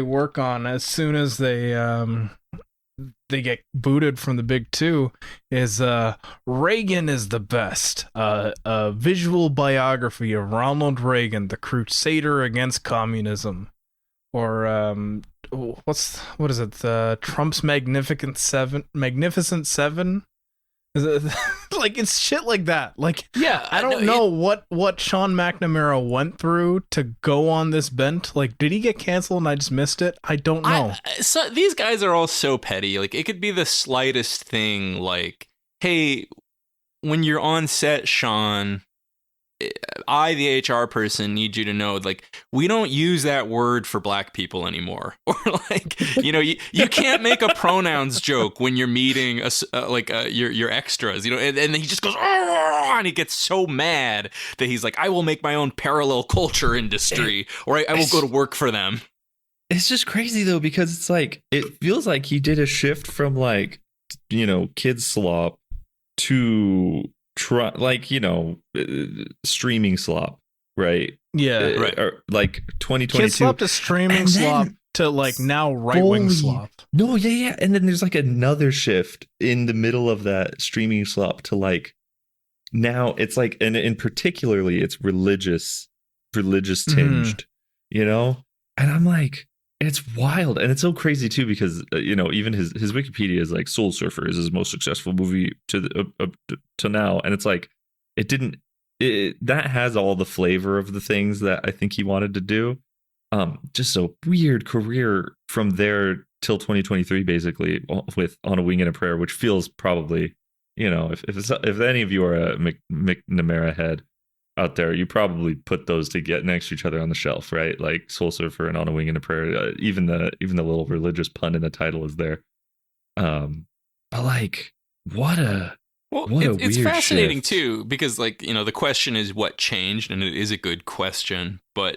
work on as soon as they get booted from the big two is Reagan is the best, a visual biography of Ronald Reagan, the crusader against communism. Or what is it? Trump's Magnificent Seven. Is it like it's shit like that? Like, Yeah, I don't know what Sean McNamara went through to go on this bent. Like, did he get canceled and I just missed it? I don't know. So these guys are all so petty. Like, it could be the slightest thing. Like, hey, when you're on set, Sean, I, the HR person, need you to know, like, we don't use that word for black people anymore. Or like, you can't make a pronouns joke when you're meeting your extras, and he just goes, "Argh!" And he gets so mad that he's like, I will make my own parallel culture industry, or I will go to work for them. It's just crazy though, because it's like, it feels like he did a shift from like, kids slop to streaming slop, right? Yeah, right. Or like 2022. Kid slop to streaming And slop then to like now right wing fully- slop. No, yeah. And then there's like another shift in the middle of that streaming slop to like, now it's like, and in particularly it's religious tinged, And I'm like, it's wild. And it's so crazy too, because even his Wikipedia is like Soul Surfer is his most successful movie to now, and it's like that has all the flavor of the things that I think he wanted to do. Just a weird career from there till 2023, basically, with On a Wing and a Prayer, which feels probably, if any of you are a McNamara head out there, you probably put those to get next to each other on the shelf, right? Like Soul Surfer and On a Wing and a Prayer. Even the little religious pun in the title is there. But like, it's fascinating shift. too, because like, the question is what changed, and it is a good question. But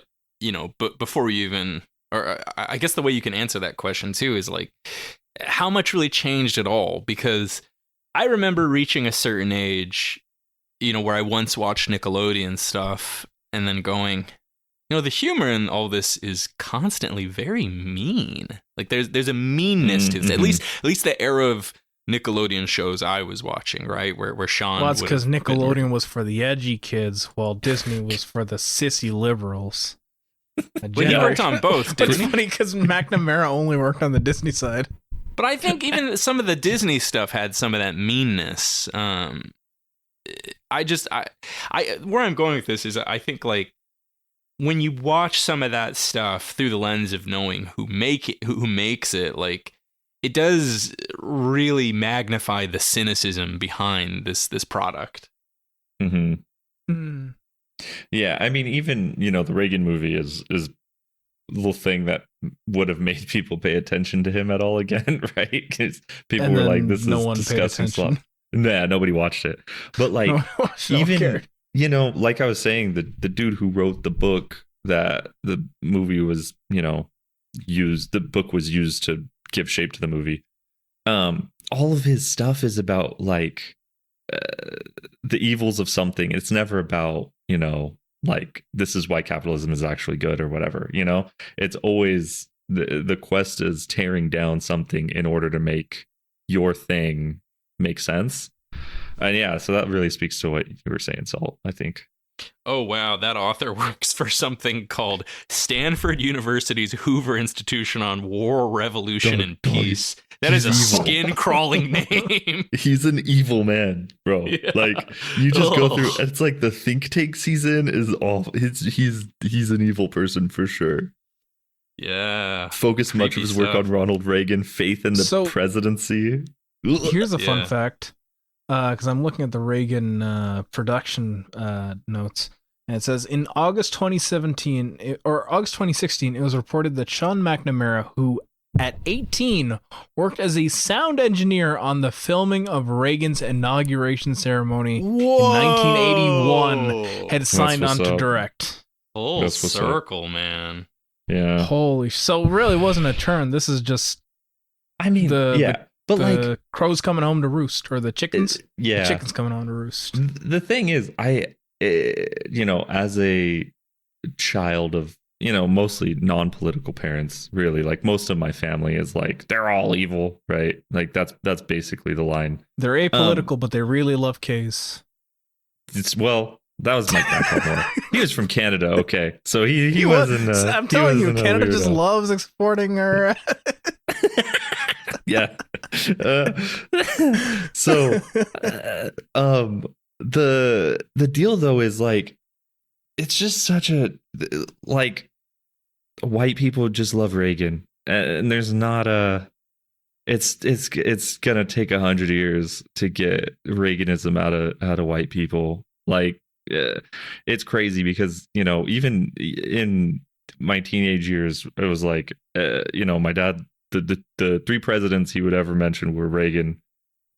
but before we even, or I guess the way you can answer that question too is like, how much really changed at all? Because I remember reaching a certain age, where I once watched Nickelodeon stuff and then going, the humor in all this is constantly very mean. Like there's a meanness to this. At least the era of Nickelodeon shows I was watching, right? Where Sean. Well, that's because Nickelodeon was for the edgy kids, while Disney was for the sissy liberals. Well, he worked on both, But didn't it's he? funny because McNamara only worked on the Disney side. But I think even some of the Disney stuff had some of that meanness. Where I'm going with this is I think like when you watch some of that stuff through the lens of knowing who makes it, like it does really magnify the cynicism behind this product. Mm-hmm. Mm. Yeah, I mean, even the Reagan movie is a little thing that would have made people pay attention to him at all again, right? Because people were like, "This is disgusting stuff." Nah, nobody watched it. But like, like I was saying, the dude who wrote the book that the movie was, used. The book was used to give shape to the movie. all of his stuff is about like the evils of something. It's never about, you know, like this is why capitalism is actually good or whatever, you know. It's always the quest is tearing down something in order to make your thing make sense. And yeah, so that really speaks to what you were saying, Salt, I think. Oh, wow. That author works for something called Stanford University's Hoover Institution on War, Revolution, and Peace. That is a skin-crawling name. He's an evil man, bro. Yeah. Like, you just go through, it's like the think tank season is awful. He's an evil person for sure. Yeah. Focused much of his work on Ronald Reagan, faith in the presidency. Here's a fun fact. Because I'm looking at the Reagan production notes, and it says in August 2016, it was reported that Sean McNamara, who at 18 worked as a sound engineer on the filming of Reagan's inauguration ceremony in 1981, had signed on to direct. Full circle, man. Yeah. Holy! So it really wasn't a turn. This is just. I mean, but the like crows coming home to roost, or the chickens. Yeah, the chickens coming home to roost. The thing is, you know, as a child of, you know, mostly non-political parents, really, like most of my family is like they're all evil, right? Like that's basically the line. They're apolitical, but they really love K's. That was my grandpa. He was from Canada. Okay, so he wasn't. I'm telling you, Canada just loves exporting her. Yeah. So the deal though is like it's just such a like white people just love Reagan, and there's not a it's gonna take 100 years to get Reaganism out of white people. Like it's crazy because, you know, even in my teenage years it was like you know, my dad, the three presidents he would ever mention were Reagan,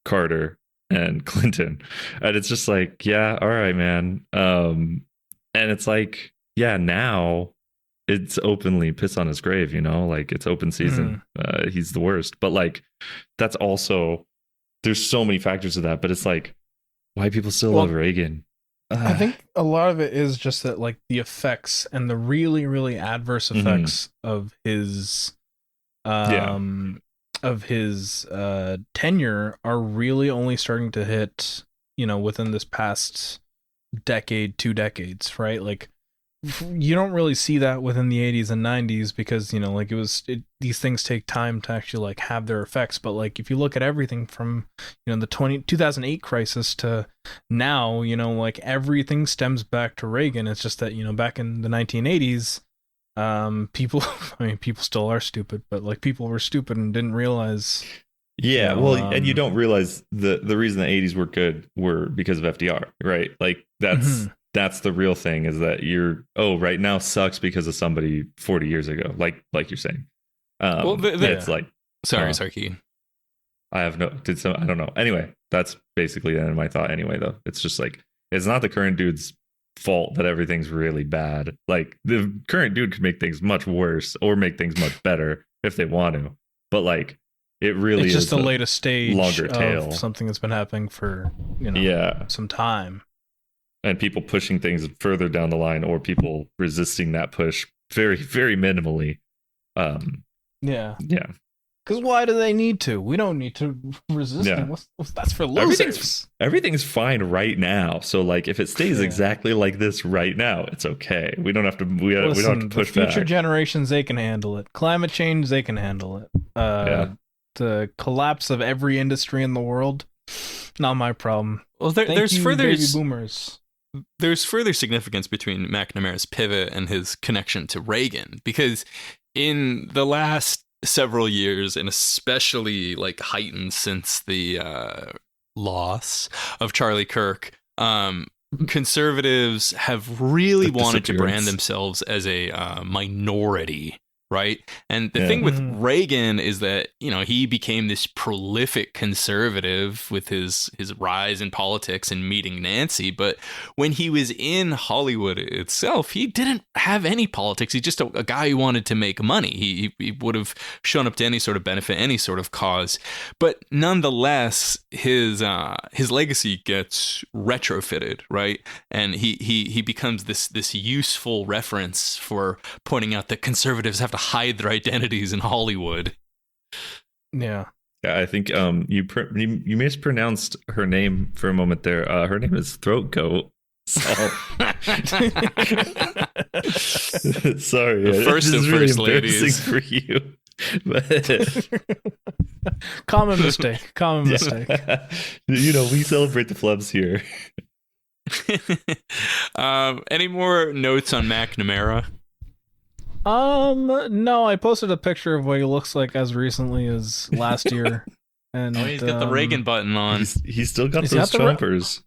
Carter, and Clinton. And it's just like, yeah, all right, man. And it's like, yeah, now it's openly piss on his grave, you know, like it's open season. He's the worst. But like, that's also, there's so many factors to that, but it's like, white people still love Reagan. I think a lot of it is just that, like, the effects and the really, really adverse effects of his tenure are really only starting to hit, you know, within this past decade, 2 decades, right? Like, you don't really see that within the 80s and 90s because, you know, like these things take time to actually like have their effects. But like, if you look at everything from, you know, the 2008 crisis to now, you know, like everything stems back to Reagan. It's just that, you know, back in the 1980s, people still are stupid, but like people were stupid and didn't realize. Yeah, you know, well, and you don't realize the reason the 80s were good were because of FDR, right? Like that's the real thing, is that right now sucks because of somebody 40 years ago, like you're saying. It's like sorry, Keaton. I don't know. Anyway, that's basically the end of my thought anyway, though. It's just like, it's not the current dude's fault that everything's really bad. Like, the current dude could make things much worse or make things much better if they want to. But like, it really it's is just the latest stage longer tail of something that's been happening for, you know, some time. And people pushing things further down the line, or people resisting that push very, very minimally. Yeah. Because why do they need to? We don't need to resist them. That's for losers. Everything's fine right now. So like, if it stays exactly like this right now, it's okay. We don't have to. We don't have to push back. Future generations, they can handle it. Climate change, they can handle it. The collapse of every industry in the world, not my problem. Well, there's further baby boomers. There's further significance between McNamara's pivot and his connection to Reagan, because in the last several years, and especially like heightened since the loss of Charlie Kirk, conservatives have really wanted to brand themselves as a minority right? And the thing with Reagan is that, he became this prolific conservative with his rise in politics and meeting Nancy. But when he was in Hollywood itself, he didn't have any politics. He's just a guy who wanted to make money. He would have shown up to any sort of benefit, any sort of cause. But nonetheless, his legacy gets retrofitted, right? And he becomes this useful reference for pointing out that conservatives have to hide their identities in Hollywood. Yeah. Yeah, I think you mispronounced her name for a moment there. Her name is Throat Goat. So. Sorry, the first of really first ladies for you. But common mistake. We celebrate the flubs here. Any more notes on McNamara? No, I posted a picture of what he looks like as recently as last year. And he's got the Reagan button on. He's still got those chompers.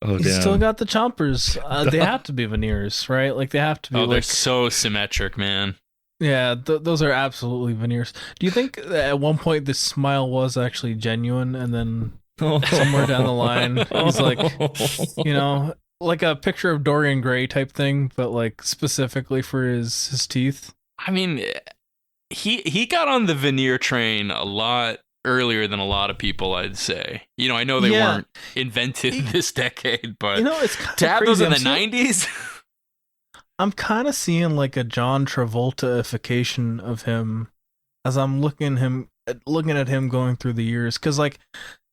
He's still got the chompers. They have to be veneers, right? Like, they have to be. They're so symmetric, man. Yeah, those are absolutely veneers. Do you think that at one point this smile was actually genuine, and then somewhere down the line he's like, like a picture of Dorian Gray type thing, but like specifically for his teeth? I mean, he got on the veneer train a lot earlier than a lot of people, I'd say. I know they weren't invented this decade, but it's to have crazy. those in the 90s? I'm kind of seeing like a John Travolta-ification of him as I'm looking at him going through the years, because like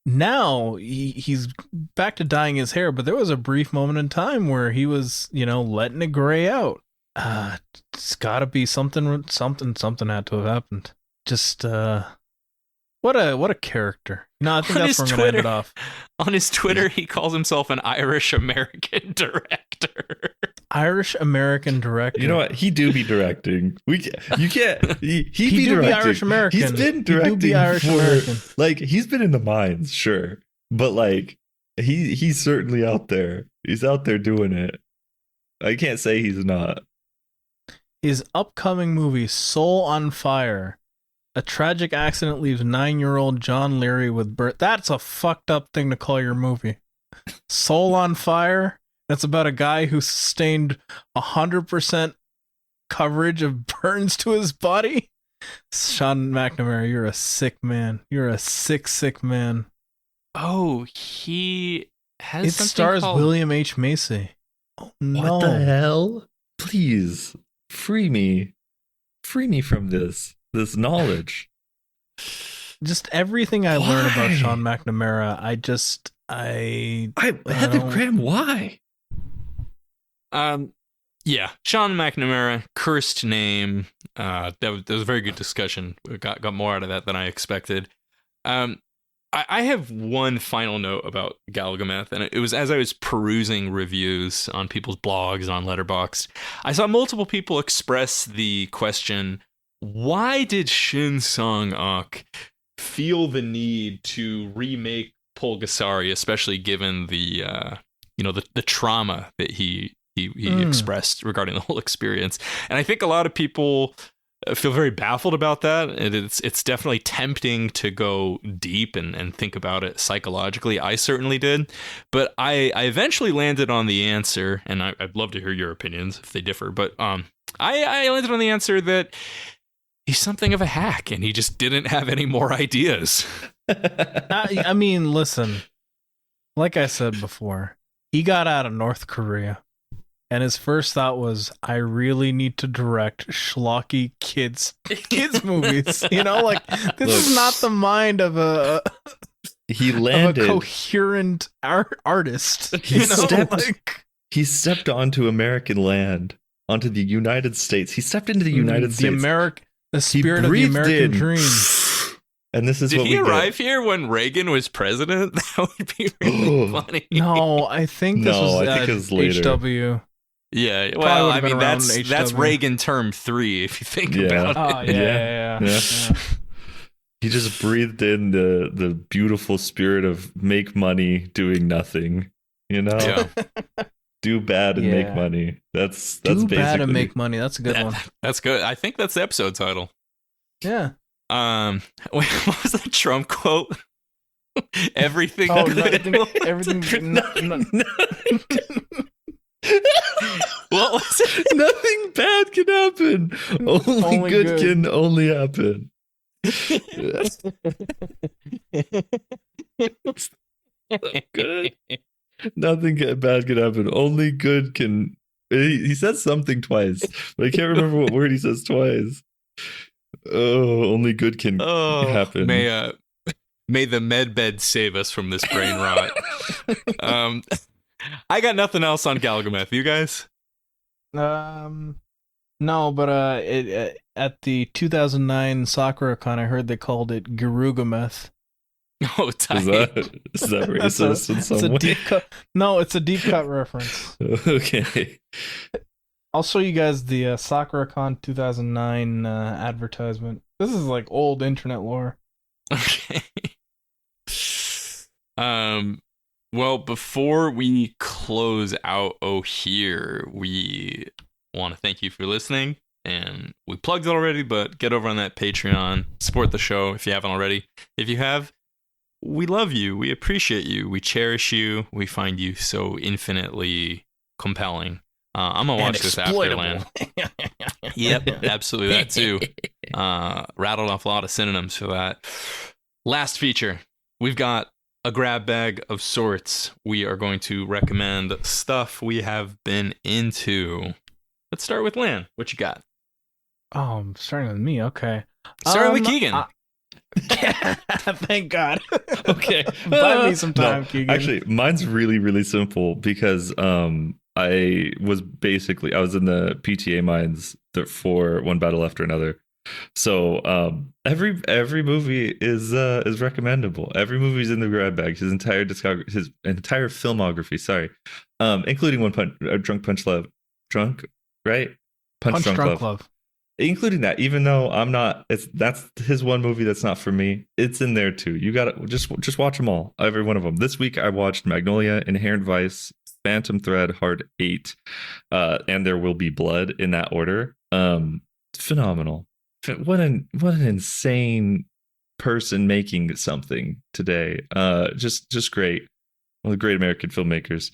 now he's back to dyeing his hair, but there was a brief moment in time where he was letting it gray out. It's got to be something had to have happened. Just what a character. I think that's where I'm gonna end it off. On his Twitter, he calls himself an Irish American director. Irish American director. You know what? He do be directing. You can't. He be do directing. Be Irish American. He's been directing American. Like, he's been in the mines, sure, but like he's certainly out there. He's out there doing it. I can't say he's not. His upcoming movie, Soul on Fire. A tragic accident leaves 9-year-old John Leary with birth. That's a fucked up thing to call your movie. Soul on Fire. That's about a guy who sustained 100% coverage of burns to his body. Sean McNamara, you're a sick man. You're a sick man. Oh, he has. It stars William H. Macy. Oh, no. What the hell? Please free me from this knowledge. Just everything I learned about Sean McNamara, Heather Graham, why? Yeah, Sean McNamara, cursed name. That was a very good discussion. We got more out of that than I expected. I have one final note about Galgameth, and it was as I was perusing reviews on people's blogs on Letterboxd, I saw multiple people express the question, why did Shin Sang-Ok feel the need to remake Pulgasari, especially given the the trauma that he expressed regarding the whole experience? And I think a lot of people feel very baffled about that. It's definitely tempting to go deep and think about it psychologically. I certainly did, but I eventually landed on the answer, and I'd love to hear your opinions if they differ. But I landed on the answer that he's something of a hack, and he just didn't have any more ideas. I mean, listen, like I said before, he got out of North Korea, and his first thought was, I really need to direct schlocky kids movies. Like, this is not the mind of a coherent artist. He stepped onto American land, onto the United States. He stepped into the United States. The spirit of the American dream. And this is Did what he arrive here when Reagan was president? That would be really funny. No, I think this was later. HW. Yeah, well, I mean, that's Reagan term 3, if you think about it. Oh, yeah. He just breathed in the beautiful spirit of make money doing nothing, Yeah. Do bad and make Yeah. money. That's Do basically bad and make money. That's a good one. That's good. I think that's the episode title. Yeah. Wait, what was that Trump quote? Everything Oh, good. everything. What was it? Nothing bad can happen. Only good can only happen. Good. Nothing bad can happen. Only good can. He says something twice, but I can't remember what word he says twice. Oh, only good can happen. May the med bed save us from this brain rot. I got nothing else on Galgameth. You guys? No, but at the 2009 Sakura-con, I heard they called it Garugameth. Oh, tight. Is that racist in some way? Deep cut. No, it's a deep cut reference. Okay. I'll show you guys the Sakura-con 2009 advertisement. This is like old internet lore. Okay. Well, before we close out here, we want to thank you for listening. And we plugged it already, but get over on that Patreon. Support the show if you haven't already. If you have, we love you. We appreciate you. We cherish you. We find you so infinitely compelling. I'm going to watch this after, Lan. Yep, absolutely. That too. Rattled off a lot of synonyms for that. Last feature. We've got a grab bag of sorts. We are going to recommend stuff we have been into. Let's start with Lan. What you got? Oh, I'm starting with me. Okay. Starting with Keegan. Thank God. Okay. Buy me some time, Keegan. Actually, mine's really, really simple because I was in the PTA minds for One Battle After Another. So every movie is recommendable. Every movie's in the grab bag. His entire filmography. Sorry, including Drunk Punch Love. Drunk, right? Punch Drunk Love. Including that, even though I'm not, that's his one movie that's not for me. It's in there too. You gotta just watch them all, every one of them. This week I watched Magnolia, Inherent Vice, Phantom Thread, Hard 8, and There Will Be Blood in that order. Phenomenal. What an insane person making something today. Just great. One of the great American filmmakers.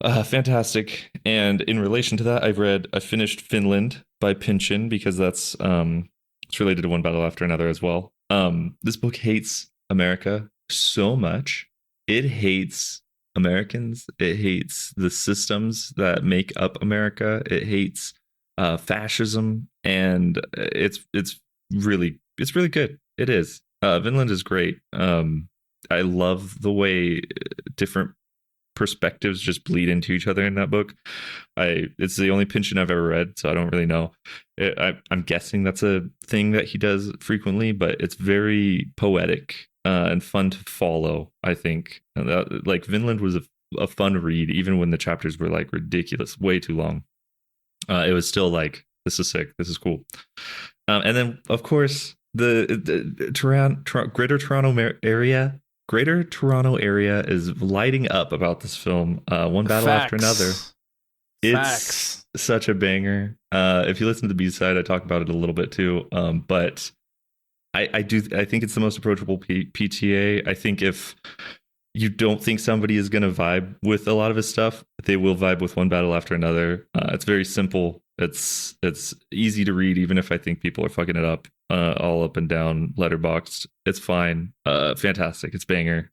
Fantastic. And in relation to that, I finished Finland by Pynchon because that's it's related to One Battle After Another as well. This book hates America so much. It hates Americans. It hates the systems that make up America. It hates fascism, and it's really good. It is. Vinland is great. I love the way different perspectives just bleed into each other in that book. It's the only Pynchon I've ever read, so I don't really know. I'm guessing that's a thing that he does frequently, but it's very poetic and fun to follow, I think. Like Vinland was a fun read, even when the chapters were like ridiculous, way too long. It was still like, this is sick, this is cool. And then, of course, the Greater Toronto area is lighting up about this film. One Battle After Another. It's such a banger. If you listen to the B-side, I talk about it a little bit too. But I think it's the most approachable PTA. I think if you don't think somebody is going to vibe with a lot of his stuff, they will vibe with One Battle After Another. It's very simple. It's easy to read, even if I think people are fucking it up all up and down Letterboxd. It's fine. Fantastic. It's banger.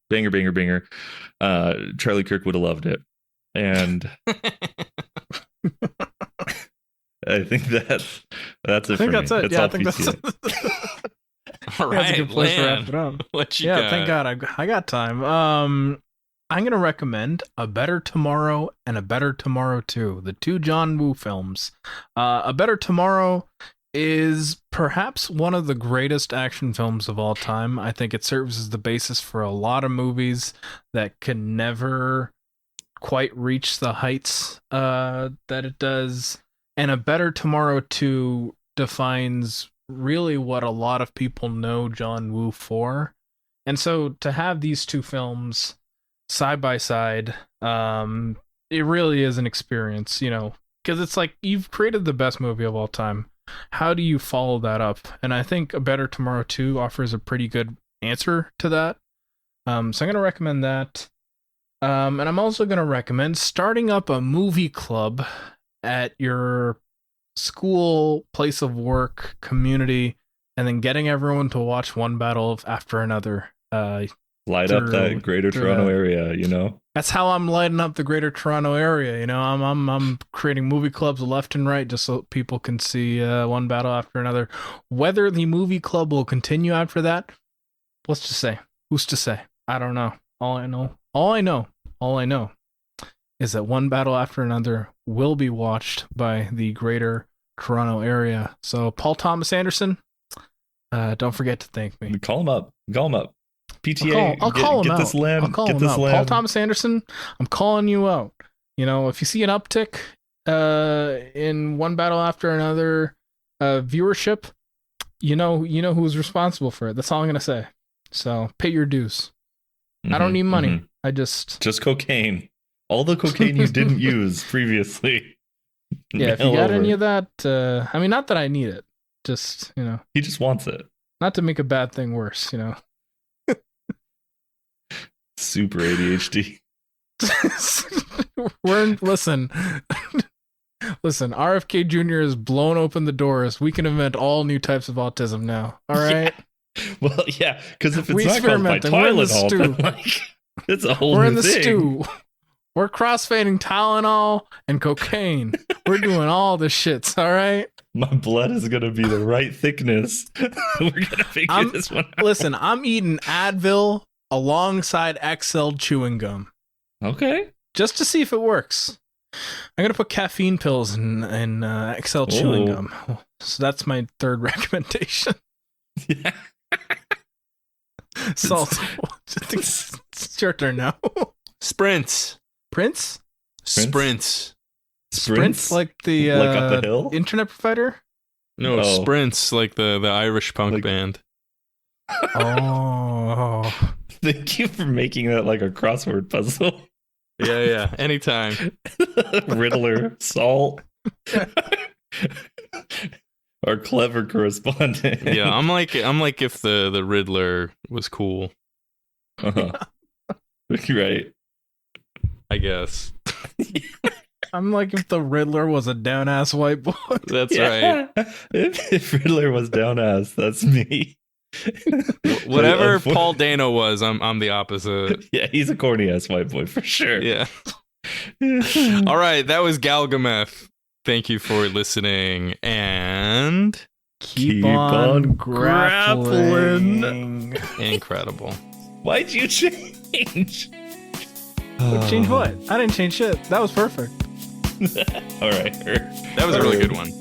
Charlie Kirk would have loved it. And I think that's it for me. That's it. I think that's it. All right, that's a good place to wrap it up. What you got? Thank God I got time. I'm gonna recommend A Better Tomorrow and A Better Tomorrow 2, the two John Woo films. A Better Tomorrow is perhaps one of the greatest action films of all time. I think it serves as the basis for a lot of movies that can never quite reach the heights that it does. And A Better Tomorrow 2 defines really what a lot of people know John Woo for. And so to have these two films side by side it really is an experience, you know, because it's like you've created the best movie of all time. How do you follow that up? And I think A Better Tomorrow 2 offers a pretty good answer to that. So I'm going to recommend that. And I'm also going to recommend starting up a movie club at your school, place of work, community, and then getting everyone to watch one battle after another. Light up that Greater Toronto area, you know. That's how I'm lighting up the Greater Toronto area. You know, I'm creating movie clubs left and right just so people can see one battle after another. Whether the movie club will continue after that, let's just say, who's to say? I don't know. All I know is that one battle after another will be watched by the Greater Toronto area. So Paul Thomas Anderson, don't forget to thank me. Call him up. PTA, I'll call him get out. this land. I'll call get him this out. land. Paul Thomas Anderson, I'm calling you out. You know, if you see an uptick in one battle after another viewership, you know who's responsible for it. That's all I'm gonna say. So pay your dues. I don't need money. I just cocaine. All the cocaine you didn't use previously. Yeah, if you got any of that, I mean, not that I need it. Just, you know. He just wants it. Not to make a bad thing worse, you know. Super ADHD. Listen, RFK Jr. has blown open the doors. We can invent all new types of autism now. All right. Yeah. Well, yeah, because if it's not called by Tylenol, then like it's a whole We're new in the thing. stew. We're crossfading Tylenol and cocaine. We're doing all the shits. All right. My blood is gonna be the right thickness. We're gonna figure this one out. Listen, I'm eating Advil alongside XL chewing gum. Okay. Just to see if it works. I'm gonna put caffeine pills in XL chewing gum. So that's my third recommendation. Yeah. Salt. It's your turn now. Sprints. Prince? Sprints. Sprints like the like up the hill? internet provider? No, Sprints like the Irish punk band. Oh. Thank you for making that like a crossword puzzle. Yeah. Anytime. Riddler, Salt. Our clever correspondent. Yeah, I'm like if the Riddler was cool. Uh-huh. Right. I guess. I'm like if the Riddler was a down ass white boy. That's right. If Riddler was down ass, that's me. Whatever Paul Dano was, I'm the opposite. Yeah, he's a corny ass white boy for sure. Yeah. All right, that was Galgameth. Thank you for listening and keep on grappling. Incredible. Why'd you change? Change what? I didn't change shit. That was perfect. All right. That was a really good one.